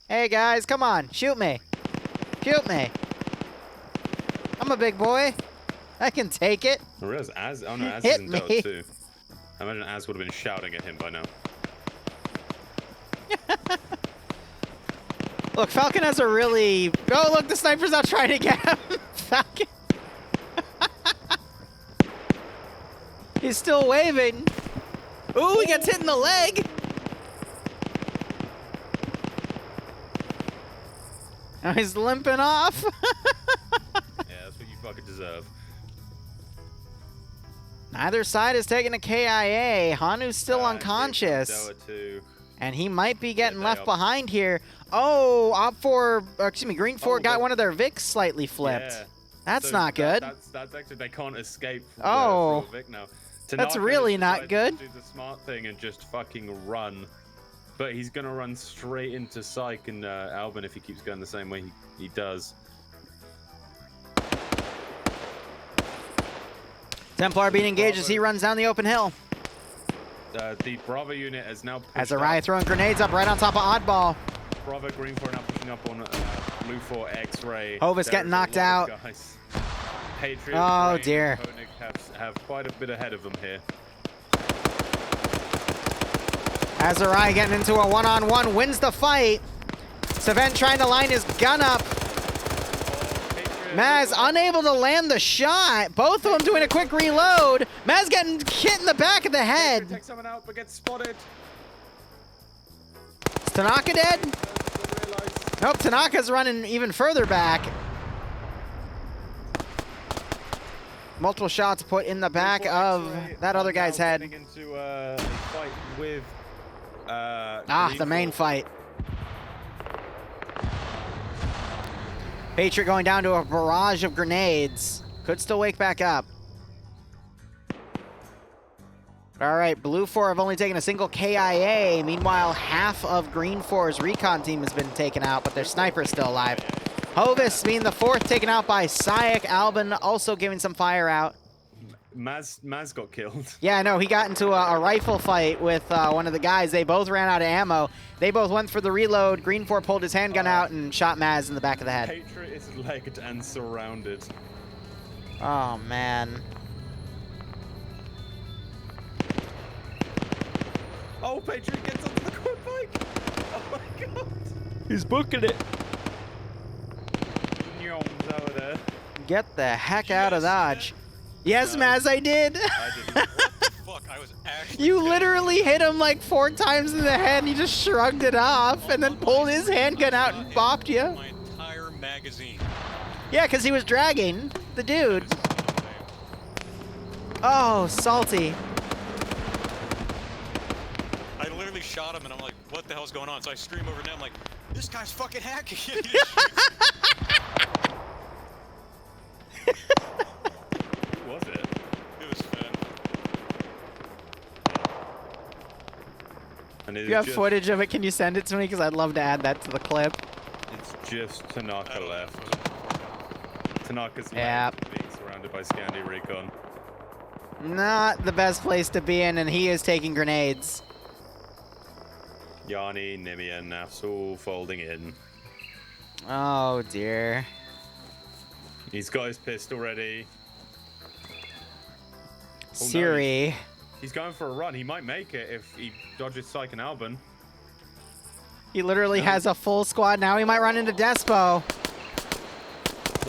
Hey, guys, come on. Shoot me. Shoot me. I'm a big boy. I can take it. I realize Az Hit is in me. Dota too. I imagine Az would have been shouting at him by now. Look, Falcon has a really... Oh, look, the sniper's not trying to get him. Falcon. He's still waving. Ooh, he gets hit in the leg. Now he's limping off. Yeah, that's what you fucking deserve. Neither side is taking a KIA. Hanu's still unconscious. Delta 2. And he might be getting left behind here. Oh, Green 4 got one of their Vics slightly flipped. Yeah. That's So not good. That's actually, they can't escape Oh. from Vic now. That's Tanaka really has not decided good. to do the smart thing and just fucking run. But he's going to run straight into Syke and Albin if he keeps going the same way he does. Templar being engaged as he runs down the open hill. The Bravo unit has now pushed As Arai throwing grenades up right on top of Oddball. Bravo Green 4 now pushing up on Blue 4 X-Ray. Hovis getting knocked out. Patriot, Oh, Brain, dear. and Koenig have quite a bit ahead of them here. Azurai getting into a one-on-one, wins the fight. Savent trying to line his gun up. Maz unable to land the shot. Both of them doing a quick reload. Maz getting hit in the back of the head. Take someone out, but gets spotted. Is Tanaka dead? Nope, Tanaka's running even further back. Multiple shots put in the back of that other guy's head. Into a fight with, the main fight. Patriot going down to a barrage of grenades. Could still wake back up. All right, Blue 4 have only taken a single KIA. Meanwhile, half of Green 4's recon team has been taken out, but their sniper's still alive. Hovis being the fourth, taken out by Syek. Albin also giving some fire out. Maz got killed. Yeah, no, he got into a rifle fight with one of the guys. They both ran out of ammo. They both went for the reload. Green 4 pulled his handgun out and shot Maz in the back of the head. Patriot is legged and surrounded. Oh, man. Oh, Patriot gets onto the quad bike. Oh my god. He's booking it. Nyom's over there. Get the heck out of Dodge. Yes, No. Maz, I did. I didn't. Fuck, I was actually You kidding. literally hit him like 4 times in the head and he just shrugged it off and then pulled his handgun out and bopped you. My entire magazine. Yeah, because he was dragging the dude. Oh, salty. I literally shot him and I'm like, what the hell's going on? So I stream over to him like, this guy's fucking hacking. Who was it? It was fun. And If you have footage of it, can you send it to me? Because I'd love to add that to the clip. It's just Tanaka left. Tanaka's Yep. left, being surrounded by Scandi Recon. Not the best place to be in, and he is taking grenades. Yanni, Nimi, and Nafs all folding in. Oh, dear. He's got his pistol ready. Siri. He's going for a run. He might make it if he dodges Syke and Albin. He literally has a full squad now. He might run into Despo.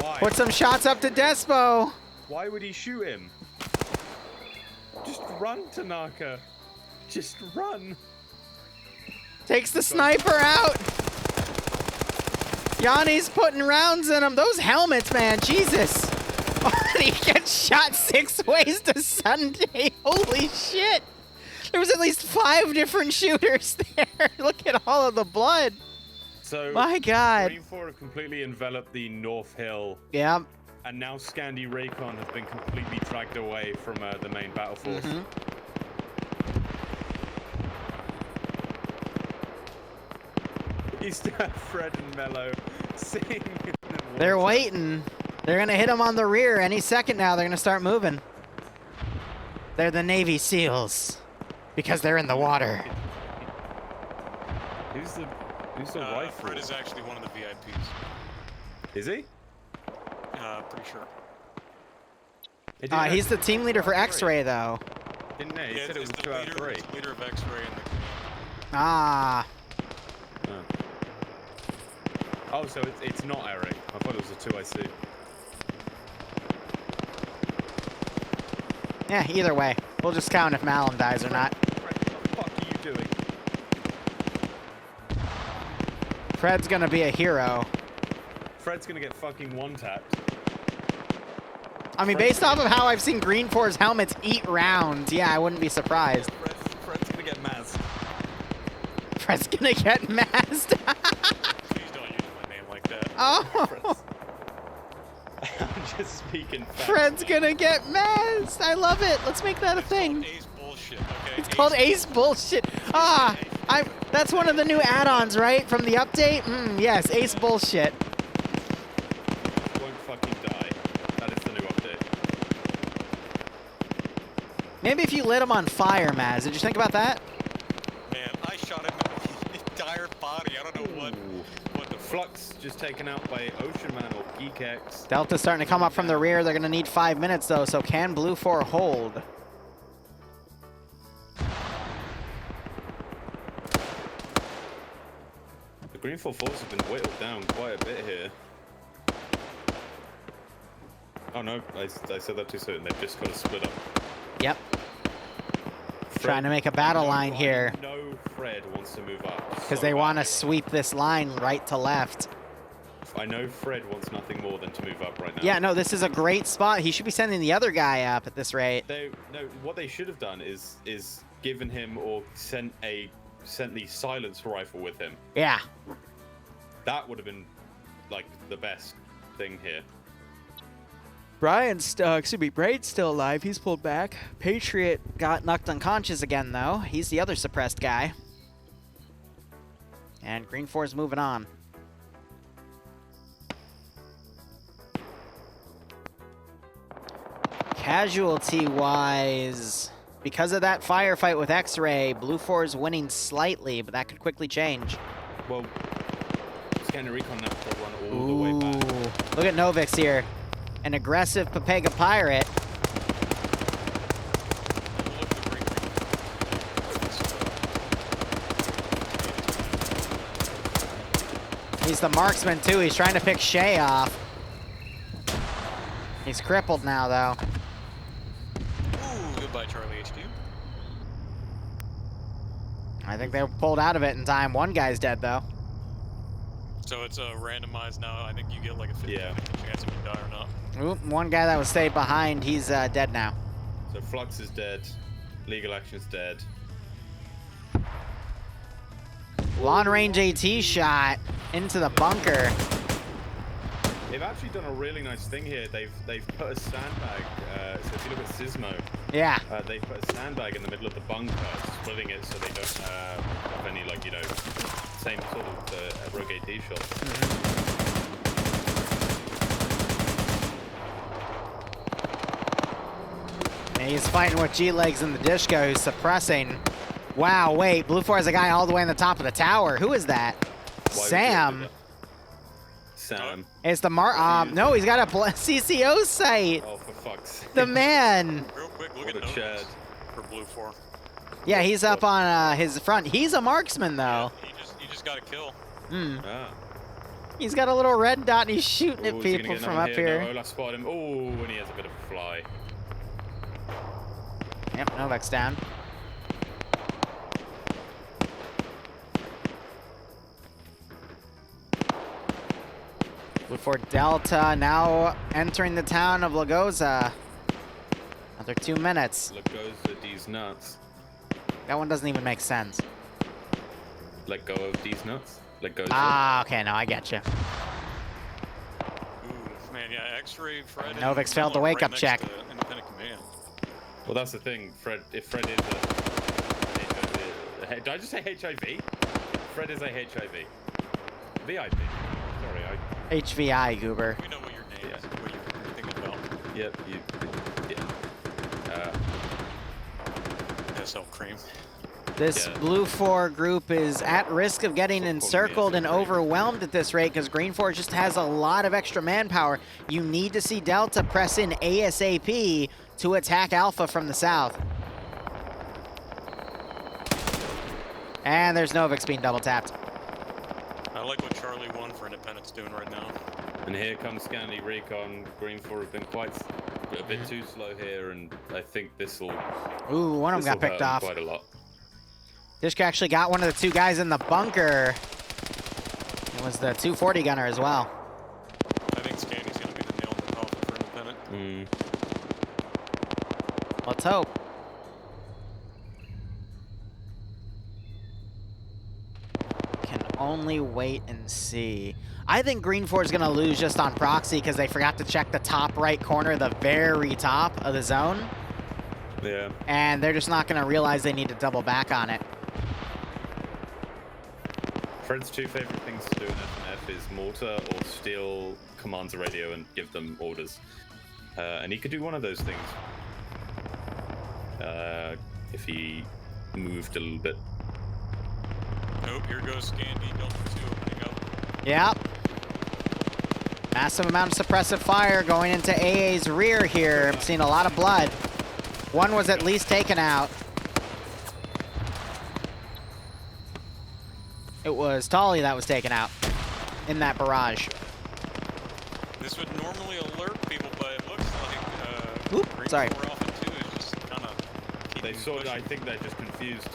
Why? Put some shots up to Despo. Why would he shoot him? Just run, Tanaka. Just run. Takes the sniper out. Yanni's putting rounds in him. Those helmets, man. Jesus. He gets shot 6 ways to Sunday. Holy shit. There was at least 5 different shooters there. Look at all of the blood. So, My God. Green 4 have completely enveloped the North Hill. Yeah. And now Scandi Recon has been completely dragged away from the main battle force. You still have Fred and Mello sitting in the They're water. waiting. They're going to hit him on the rear any second now. They're going to start moving. They're the Navy SEALs because they're in the water. Who's the rifle? Fred is actually one of the VIPs. Is he? Pretty sure. It didn't He's the actually- team leader for X-Ray, though. Didn't he? He Yeah, said it was it's 2 out of 3. It's the leader of X-Ray in the Ah. Oh, so it's not Eric. I thought it was a 2IC. Yeah, either way. We'll just count if Malum dies or not. Fred, what the fuck are you doing? Fred's going to be a hero. Fred's gonna get fucking one-tapped. I mean, based off of how I've seen Green 4's helmets eat rounds, yeah, I wouldn't be surprised. Fred's gonna get Maz. Fred's gonna get masked. Please don't use my name like that. Oh, I'm just speaking facts. Fred's gonna get masked. I love it. Let's make that a thing. Ace bullshit, okay? It's called Ace Bullshit. Ah, that's one of the new add-ons, right? From the update? Yes, Ace Bullshit. Won't fucking die. That is the new update. Maybe if you lit him on fire, Maz. Did you think about that? Man, I shot him in the entire body. I don't know what the Flux just taken out by Ocean Man or Geek-X. Delta's starting to come up from the rear. They're going to need 5 minutes, though, so can Blue 4 hold? The Green 4 force have been whittled down quite a bit here. Oh no, I said that too soon. They've just got to split up. Yep. Trying to make a battle line here. No, Fred wants to move up. Because they want to sweep this line right to left. I know Fred wants nothing more than to move up right now. Yeah, no, this is a great spot. He should be sending the other guy up at this rate. What they should have done is given him or sent the silence rifle with him. Yeah. That would have been like the best thing here. Braid's still alive. He's pulled back. Patriot got knocked unconscious again, though. He's the other suppressed guy. And Green 4's moving on. Casualty-wise, because of that firefight with X-Ray, Blue 4 is winning slightly, but that could quickly change. Well, Scanner Recon now to run all the way back. Look at Novix here. An aggressive Papega Pirate. He's the marksman, too. He's trying to pick Shay off. He's crippled now, though. Ooh, goodbye, Charlie HQ. I think they pulled out of it in time. One guy's dead, though. So it's randomized now. I think you get like a 50 Yeah. chance if you die or not. Oop, one guy that was stayed behind, he's dead now. So Flux is dead. Legal Action's dead. Long-range AT shot into the bunker. They've actually done a really nice thing here. They've put a sandbag. So if you look at Sismo, Yeah. they put a sandbag in the middle of the bunker, splitting it so they don't have any same sort of rogue AT shots. And he's fighting with G-Legs and the Dishko, who's suppressing. Wow, wait, Blue 4 has a guy all the way on the top of the tower. Who is that? Sam. Sam. It's the no, he's got a CCO site. Oh, for fuck's sake. The man. Real quick, look What at a Chad. Novus for Blue 4. Yeah, he's up on his front. He's a marksman, though. You just got to kill. Ah. He's got a little red dot, and he's shooting Oh, at is he gonna people get from another up hit? here. No, Olaf spotted him. Oh, and he has a bit of a fly. Yep, Novak's down. Blue 4 Delta now entering the town of Lagoza. Another 2 minutes. Let go of these nuts. That one doesn't even make sense. Let go of these nuts. Let go. Ah, okay, no, I get you. Ooh, man, yeah, X-Ray, Fred. and Novix failed the Miller wake-up right check. next to Independent Command. Well, that's the thing, Fred. If Fred is did I just say HIV? Fred is a HIV. VIP. Sorry, HVI, Goober. We know what your name is, what you're thinking about. Yep, SL Cream. This Yeah. Blue 4 group is at risk of getting encircled and overwhelmed at this rate because Green 4 just has a lot of extra manpower. You need to see Delta press in ASAP to attack Alpha from the south. And there's Novix being double tapped. I like what Charlie 1 for Independent's doing right now. And here comes Scanny Recon. Green 4 have been quite a bit too slow here, and I think this will. Ooh, one of them got picked off. Quite a lot. Dishka actually got one of the 2 guys in the bunker. It was the 240 gunner as well. I think Scanny's going to be the nail in the coffin for Independent. Let's hope. only wait and see. I think Green 4 is going to lose just on proxy because they forgot to check the top right corner, the very top of the zone. Yeah. And they're just not going to realize they need to double back on it. Fred's two favorite things to do in FnF is mortar or steal commands a radio and give them orders. And he could do one of those things. If he moved a little bit. Nope, here goes Scandy, Delta 2 opening up. Yep. Massive amount of suppressive fire going into AA's rear here. I'm seeing a lot of blood. One was at least taken out. It was Tolly that was taken out in that barrage. This would normally alert people, but it looks like Oop, Green sorry. 4 Alpha 2 is just kind of They sort of, I think they're just confused.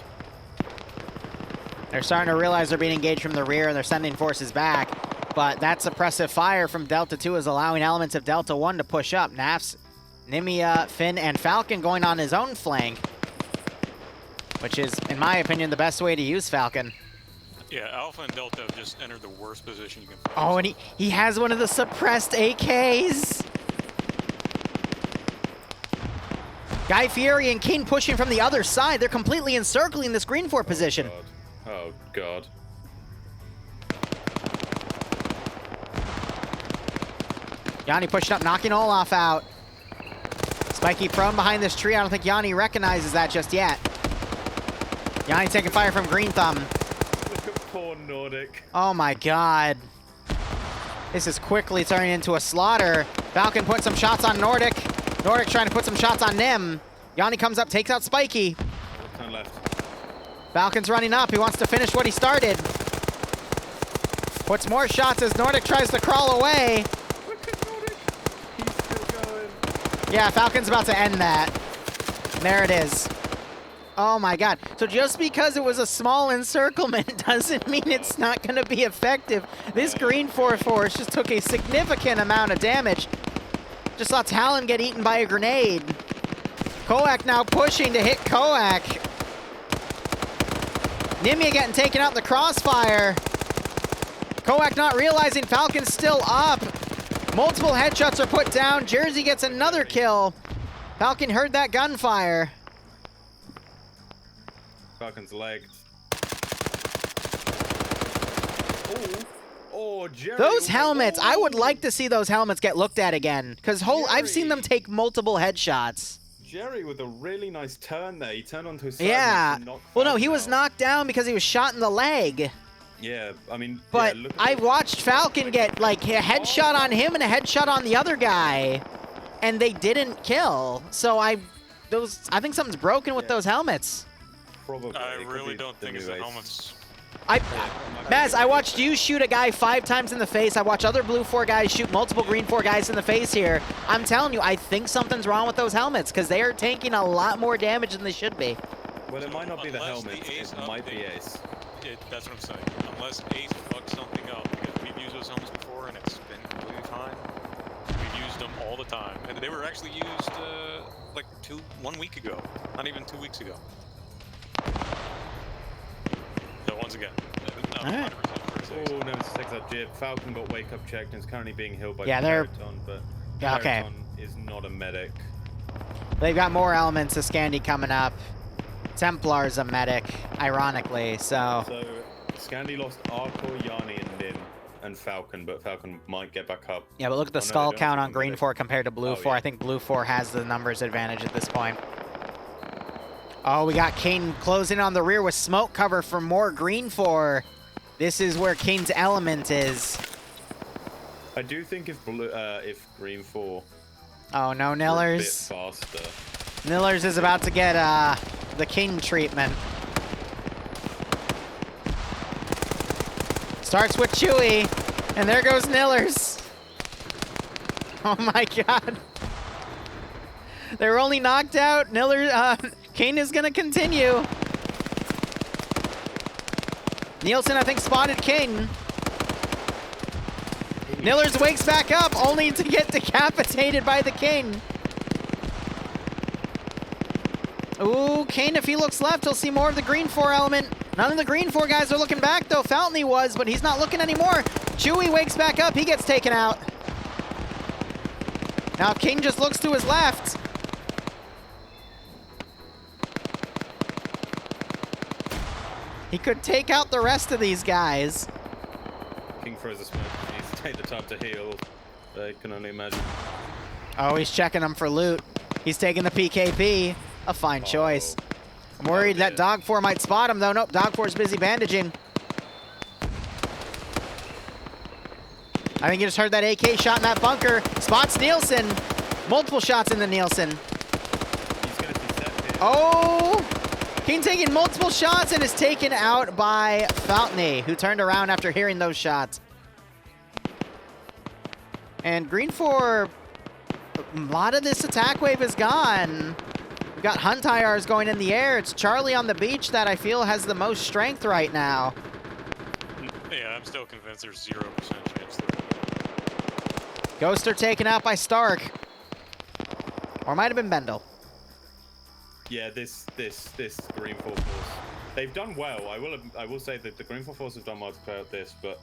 They're starting to realize they're being engaged from the rear and they're sending forces back. But that suppressive fire from Delta 2 is allowing elements of Delta 1 to push up. Nafs, Nimia, Finn, and Falcon going on his own flank. Which is, in my opinion, the best way to use Falcon. Yeah, Alpha and Delta have just entered the worst position you can find. Oh, and he has one of the suppressed AKs. Guy Fieri and Kane pushing from the other side. They're completely encircling this Green 4 position. Oh, God. Yanni pushing up, knocking Olaf out. Spiky prone behind this tree. I don't think Yanni recognizes that just yet. Yanni taking fire from Green Thumb. Look at poor Nordic. Oh my God. This is quickly turning into a slaughter. Falcon put some shots on Nordic. Nordic trying to put some shots on Nim. Yanni comes up, takes out Spiky. Turn left. Falcon's running up. He wants to finish what he started. Puts more shots as Nordic tries to crawl away. Look at Nordic. He's still going. Yeah, Falcon's about to end that. And there it is. Oh my God. So just because it was a small encirclement doesn't mean it's not going to be effective. This Green 4 force just took a significant amount of damage. Just saw Talon get eaten by a grenade. Koak now pushing to hit Koak. Nimia getting taken out in the crossfire. Koak not realizing Falcon's still up. Multiple headshots are put down. Jersey gets another kill. Falcon heard that gunfire. Falcon's legged. Oh, Jerry. Those helmets, I would like to see those helmets get looked at again. Because I've seen them take multiple headshots. Jerry with a really nice turn there. He turned onto his side. Yeah. And knocked Well, no, Falcon he was out. knocked down because he was shot in the leg. Yeah, I mean. But yeah, look at I the- watched Falcon get like a headshot on him and a headshot on the other guy. And they didn't kill. So I think something's broken with those helmets. Probably. I It could really be don't the think it's new the ace. helmets. Maz, I watched you shoot a guy 5 times in the face. I watched other Blue 4 guys shoot multiple Green 4 guys in the face here. I'm telling you, I think something's wrong with those helmets because they are taking a lot more damage than they should be. Well, it might not be the Unless the helmet. ace It might be update- ace. That's what I'm saying. Unless Ace fucks something up, because we've used those helmets before and it's been completely fine. We've used them all the time, and they were actually used like 1 week ago, not even 2 weeks ago. So once again, I'm Alright. 100% for Ace. Oh, Nemesis takes out Jib. Falcon got wake up checked and is currently being healed by Yeah, they're- Periton, but Yeah, okay. Periton is not a medic. They've got more elements of Scandy coming up. Templar's a medic, ironically, so... So, Scandy lost Arcor, Yanni, and Nin, and Falcon, but Falcon might get back up. Yeah, but look at the Oh, no, they skull don't count have on a Green medic. 4 compared to Blue Oh, 4. yeah. I think Blue 4 has the numbers advantage at this point. Oh, we got Kane closing on the rear with smoke cover for more Green 4. This is where Kane's element is. I do think if Green 4 Oh no, were a bit Nillers. faster. Nillers is about to get the King treatment. Starts with Chewy, and there goes Nillers. Oh my God. They're only knocked out. Kane is gonna continue. Nielsen, I think, spotted Kane. Nillers wakes back up, only to get decapitated by the King. Ooh, Kane, if he looks left, he'll see more of the Green 4 element. None of the green 4 guys are looking back, though. Fountain was, but he's not looking anymore. Chewy wakes back up. He gets taken out. Now King just looks to his left. He could take out the rest of these guys. King throws a smoke. He needs to take the time to heal. I can only imagine. Oh, he's checking them for loot. He's taking the PKP. A fine choice. I'm worried that Dog 4 might spot him, though. Nope, Dog 4's busy bandaging. I think you just heard that AK shot in that bunker. Spots Nielsen. Multiple shots in the Nielsen. He's going to be set here. Oh! King taking multiple shots and is taken out by Fountain, who turned around after hearing those shots. And green 4, a lot of this attack wave is gone. We've got Huntires going in the air. It's Charlie on the beach that I feel has the most strength right now. Yeah, I'm still convinced there's 0% chance there. Ghoster taken out by Stark. Or it might have been Bendel. Yeah, this Green 4 force. They've done well. I will say that the Green 4 force have done well to play out this, but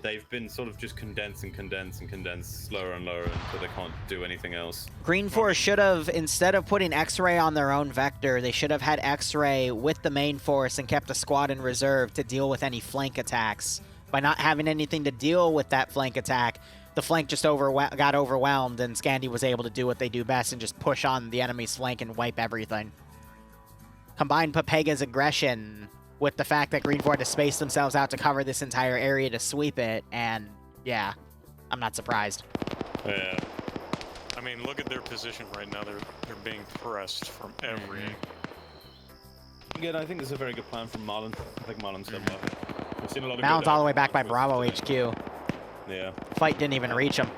they've been sort of just condense and condense and condense slower and lower until they can't do anything else. Green 4 should have, instead of putting X-Ray on their own vector, they should have had X-Ray with the main force and kept a squad in reserve to deal with any flank attacks. By not having anything to deal with that flank attack, the flank just got overwhelmed, and Scandi was able to do what they do best and just push on the enemy's flank and wipe everything. Combine Papega's aggression with the fact that Green 4 had to space themselves out to cover this entire area to sweep it, and yeah, I'm not surprised. Yeah. I mean, look at their position right now. They're being pressed from every angle. Again, I think this is a very good plan from Marlon. I think Marlon's done well. We've seen a lot of Mounds good all the way back by outcomes Bravo today. HQ. Yeah. Fight didn't even reach him.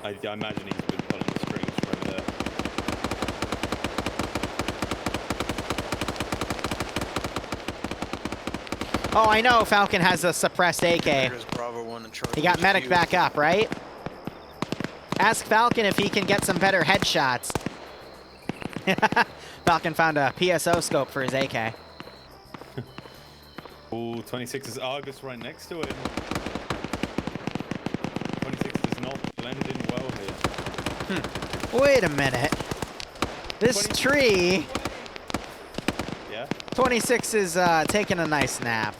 I imagine he's been pulling the strings from there. Oh, I know Falcon has a suppressed AK. There's Bravo 1 and Charlie. He got medic back up, right? Ask Falcon if he can get some better headshots. Falcon found a PSO scope for his AK. Ooh, 26 is Argus right next to him. 26 does not blend in well here. Wait a minute. This 20. tree... Yeah? 26 is taking a nice nap.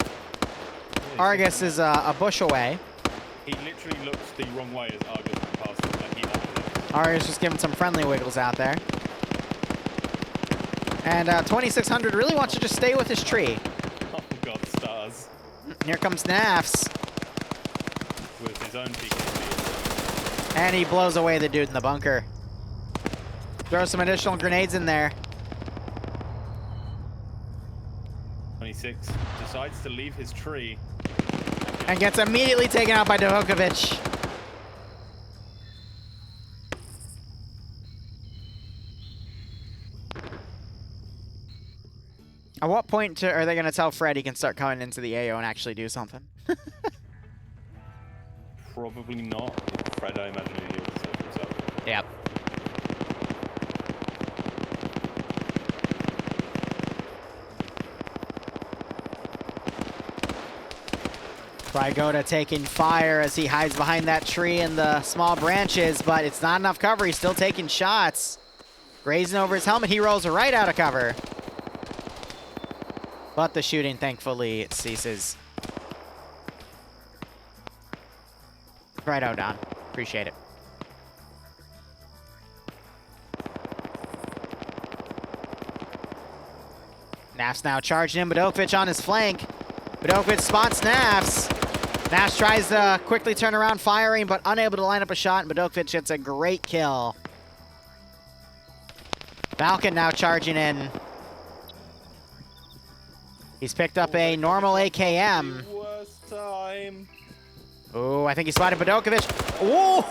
Argus is a bush away. He literally looks the wrong way as Argus passes him, like he opted it. Argus just giving some friendly wiggles out there. And 2600 really wants to just stay with his tree. Oh god, stars. Here comes Nafs. With his own PKP. And he blows away the dude in the bunker. Throw some additional grenades in there. 26 decides to leave his tree. And gets immediately taken out by Dvokovic. At what point are they going to tell Fred he can start coming into the AO and actually do something? Probably not. Fred, I imagine he'll decide for himself. Yep. Rygoda taking fire as he hides behind that tree in the small branches, but it's not enough cover. He's still taking shots. Grazing over his helmet, he rolls right out of cover. But the shooting, thankfully, ceases. Righto, Don. Appreciate it. Nafs now charging in. Bodokovic on his flank. Bodokovic spots Nafs. Nafs tries to quickly turn around firing, but unable to line up a shot. Bodokovic gets a great kill. Falcon now charging in. He's picked up a normal AKM. Worst time. Ooh, I think he spotted Bodokovic. Ooh!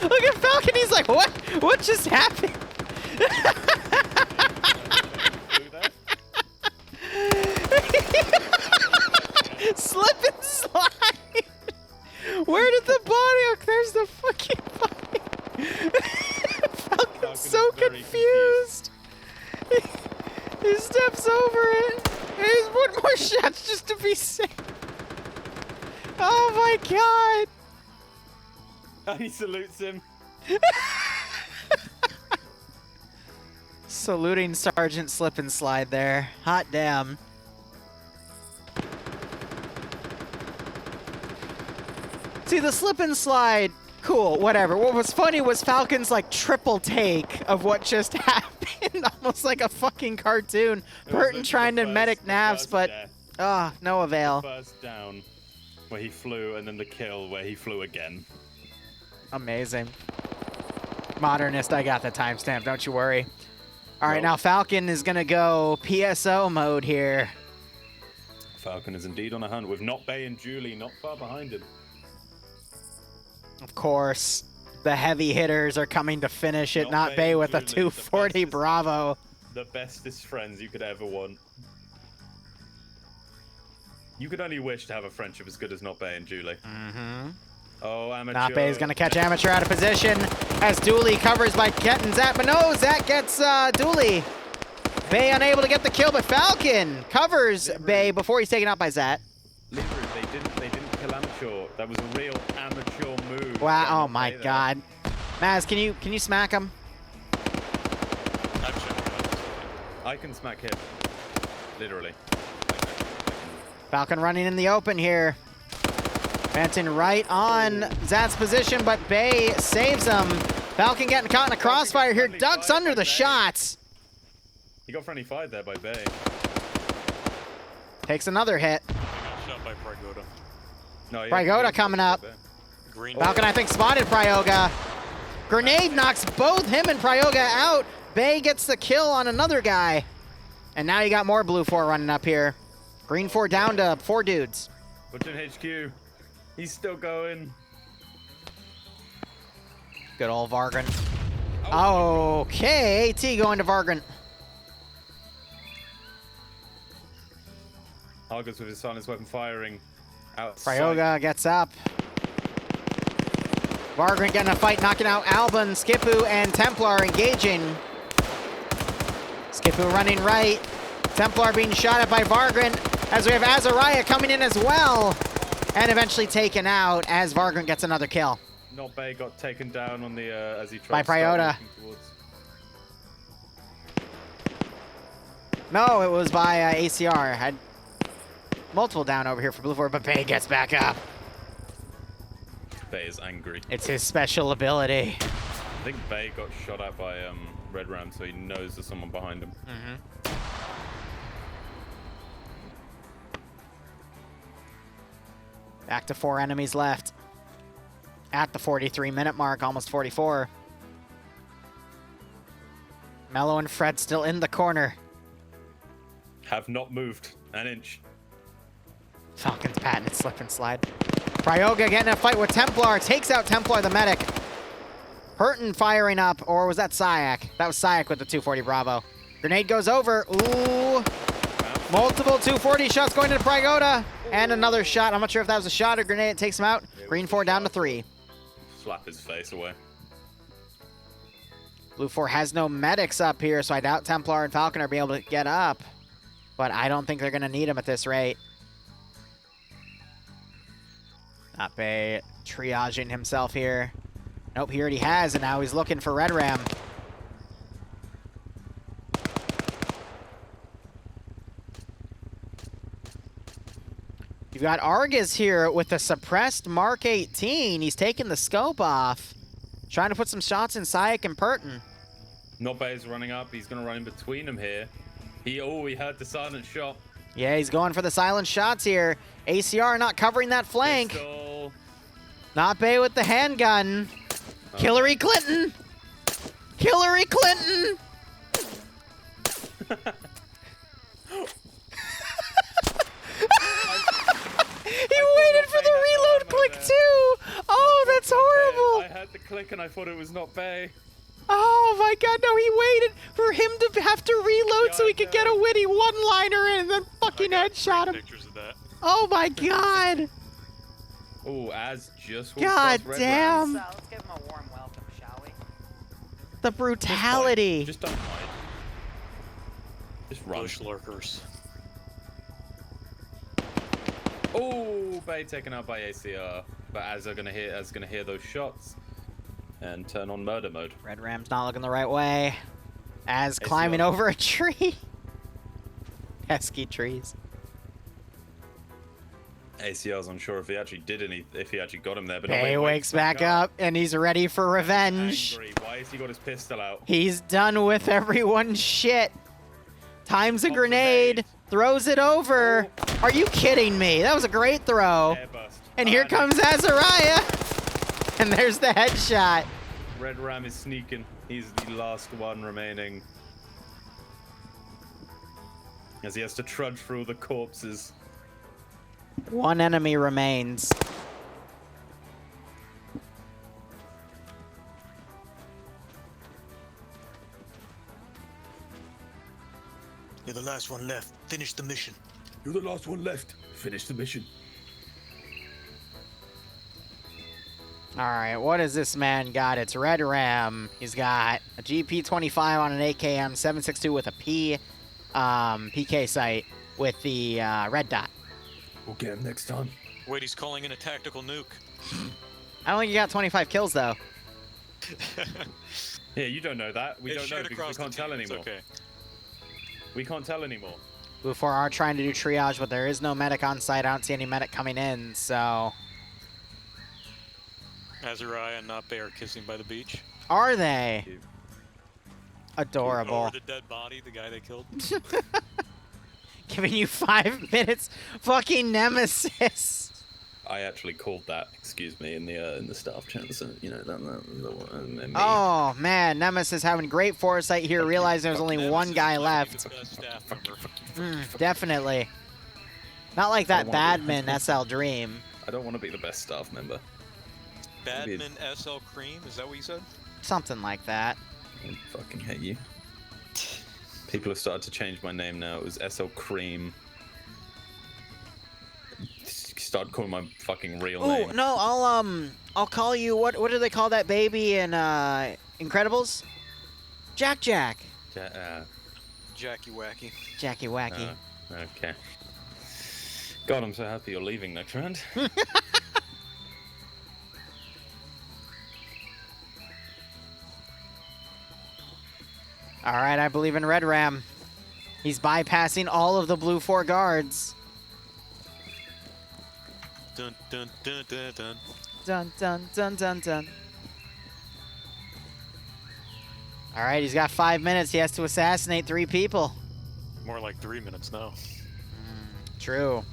Look at Falcon, he's like, what? What just happened? Slip and slide! Where did the body hook? There's the fucking body. Falcon's so confused. He steps goes over it. There's one more shot just to be safe. Oh my god. And he salutes him. Saluting Sergeant Slip and Slide there. Hot damn. See, the slip and slide, cool, whatever. What was funny was Falcon's like triple take of what just happened. Almost like a fucking cartoon. Burton trying to medic Navs, but no avail. The first down where he flew, and then the kill where he flew again. Amazing. Modernist, I got the timestamp, don't you worry. All right, now Falcon is gonna go PSO mode here. Falcon is indeed on a hunt with Not Bay and Julie not far behind him. Of course, the heavy hitters are coming to finish it. Not Bay with a 240 Bravo. The bestest friends you could ever want. You could only wish to have a friendship as good as Not Bay and Julie. Mm-hmm. Oh, Amateur. Not Bay is going to catch Amateur out of position as Dooley covers by getting Zat. But no, Zat gets Dooley. Bay unable to get the kill, but Falcon covers Liru. Bay before he's taken out by Zat. Liru, they didn't kill Amateur. That was a real amateur move. Wow! Oh my God, Maz, can you smack him? I can smack him. Literally. Falcon running in the open here. Benton right on Zat's position, but Bay saves him. Falcon getting caught in a crossfire here. Ducks under the shots. He got friendly fired there by Bay. Takes another hit. Shot by Prigoda. No, yeah, Prigoda coming up. Green. Falcon, I think, spotted Pryoga. Grenade knocks both him and Pryoga out. Bay gets the kill on another guy. And now you got more Blue 4 running up here. Green 4 down to 4 dudes. What's in HQ? He's still going. Good old Vargran. Okay, AT going to Vargran. Argus with his silence weapon firing. Pryoga gets up. Vargran getting a fight, knocking out Alban, Skipu, and Templar engaging. Skipu running right. Templar being shot at by Vargran as we have Azariah coming in as well. And eventually taken out as Vargran gets another kill. Not Bay got taken down on the as he By tried to start Pryoda. walking towards. No, it was by ACR. Had multiple down over here for Blue 4, but Bay gets back up. Bay is angry. It's his special ability. I think Bay got shot at by Red Ram, so he knows there's someone behind him. Back to 4 enemies left. At the 43-minute mark, almost 44. Mello and Fred still in the corner. Have not moved an inch. Falcon's patented slip and slide. Pryoga getting a fight with Templar. Takes out Templar, the medic. Hurton firing up, or was that Syak? That was Syak with the 240 Bravo. Grenade goes over. Ooh. Multiple 240 shots going into Pryoga. And another shot. I'm not sure if that was a shot or grenade. It takes him out. Green 4 down to 3. Slap his face away. Blue 4 has no medics up here, so I doubt Templar and Falcon are being able to get up. But I don't think they're going to need him at this rate. Not Bay triaging himself here. Nope, he already has, and now he's looking for Red Ram. You've got Argus here with a suppressed Mark 18. He's taking the scope off. Trying to put some shots in Syak and Purton. Not Bay's running up. He's going to run in between them here. He heard the silent shot. Yeah, he's going for the silent shots here. ACR not covering that flank. Pistol. Not Bay with the handgun. Hillary Clinton. Hillary Clinton. He waited for the reload click too. Oh, that's horrible. I had the click and I thought it was Not Bay. Oh my God, no, he waited for him to have to reload so he could get a witty one-liner in and then fucking headshot him. Pictures of that. Oh my God. Oh, Az just God damn. So let's give him a warm welcome, shall we? The brutality. Just don't hide. Just run. Bush lurkers. Oh, Bay taken out by ACR. But Az are gonna hear those shots and turn on murder mode. Red Ram's not looking the right way. Az climbing over a tree. Pesky trees. ACR's unsure if he actually got him there, but Bay wakes back up and he's ready for revenge. Angry. Why has he got his pistol out? He's done with everyone's shit. Times a grenade, throws it over. Are you kidding me? That was a great throw. Airbust. And here comes Azariah. And there's the headshot. Red Ram is sneaking. He's the last one remaining. As he has to trudge through the corpses. One enemy remains. You're the last one left. Finish the mission. You're the last one left. Finish the mission. All right, what has this man got? It's Red Ram. He's got a GP25 on an AKM 7.62 with a PK sight with the red dot. We'll get him next time. Wait, he's calling in a tactical nuke. I don't think he got 25 kills, though. Yeah, you don't know that. We It's don't know shared because across we can't the tell team, it's anymore. Okay. We can't tell anymore. Blue 4 are trying to do triage, but there is no medic on site. I don't see any medic coming in, so... Azariah and not Bear kissing by the beach. Are they? Adorable. Over the dead body, the guy they killed. Giving you 5 minutes. Fucking nemesis. I actually called that, excuse me, in the staff channel. So you know that. Oh man, Nemesis having great foresight here, realizing there's only one guy left. Definitely. Not like that Badman SL Dream. I don't want to be the best staff member. Badman SL Cream, is that what you said? Something like that. I fucking hate you. People have started to change my name now. It was SL Cream. Start calling my fucking real name. Oh no, I'll call you. What do they call that baby in Incredibles? Jack. Jackie Wacky. Jackie Wacky. Okay. God, I'm so happy you're leaving next round. All right, I believe in Red Ram. He's bypassing all of the Blue 4 guards. Dun dun dun dun dun. Dun dun dun dun dun. All right, he's got 5 minutes. He has to assassinate 3 people. More like 3 minutes now. True.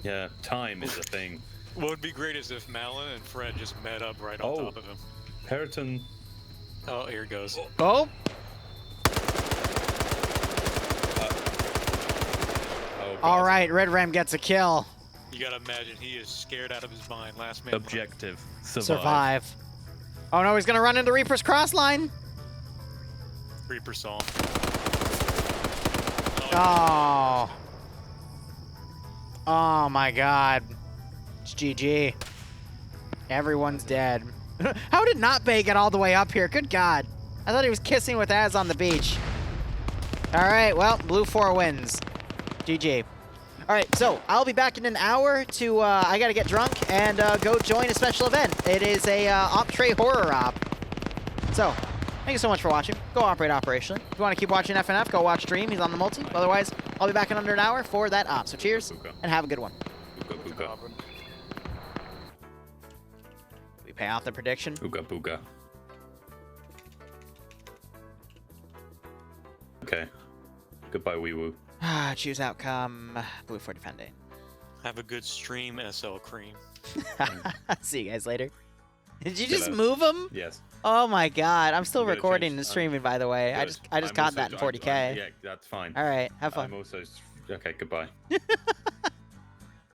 Yeah, time is a thing. What would be great is if Malin and Fred just met up right on top of him. Periton. Oh, here it goes. Oh. All right, Red Ram gets a kill. You gotta imagine he is scared out of his mind. Last man. Objective. Survive. Oh no, he's gonna run into Reaper's crossline. Reaper saw him. Oh. Oh my God. It's GG. Everyone's dead. How did not Bay get all the way up here? Good God. I thought he was kissing with Az on the beach. All right, well, Blue 4 wins. GG. All right, so I'll be back in an hour to, I gotta get drunk and go join a special event. It is a op tray horror op. So, thank you so much for watching. Go operate operationally. If you want to keep watching FnF, go watch Dream. He's on the multi. Otherwise, I'll be back in under an hour for that op. So cheers, and have a good one. We pay off the prediction. Booga booga. Okay. Goodbye, wee woo. Choose outcome. Blue 4 defending. Have a good stream, SL Cream. See you guys later. Did you just move him? Yes. Oh my God! I'm still I'm gonna recording change- and streaming, by the way. I just I'm caught also- that in 40K. yeah, that's fine. All right, have fun. I'm also okay. Goodbye.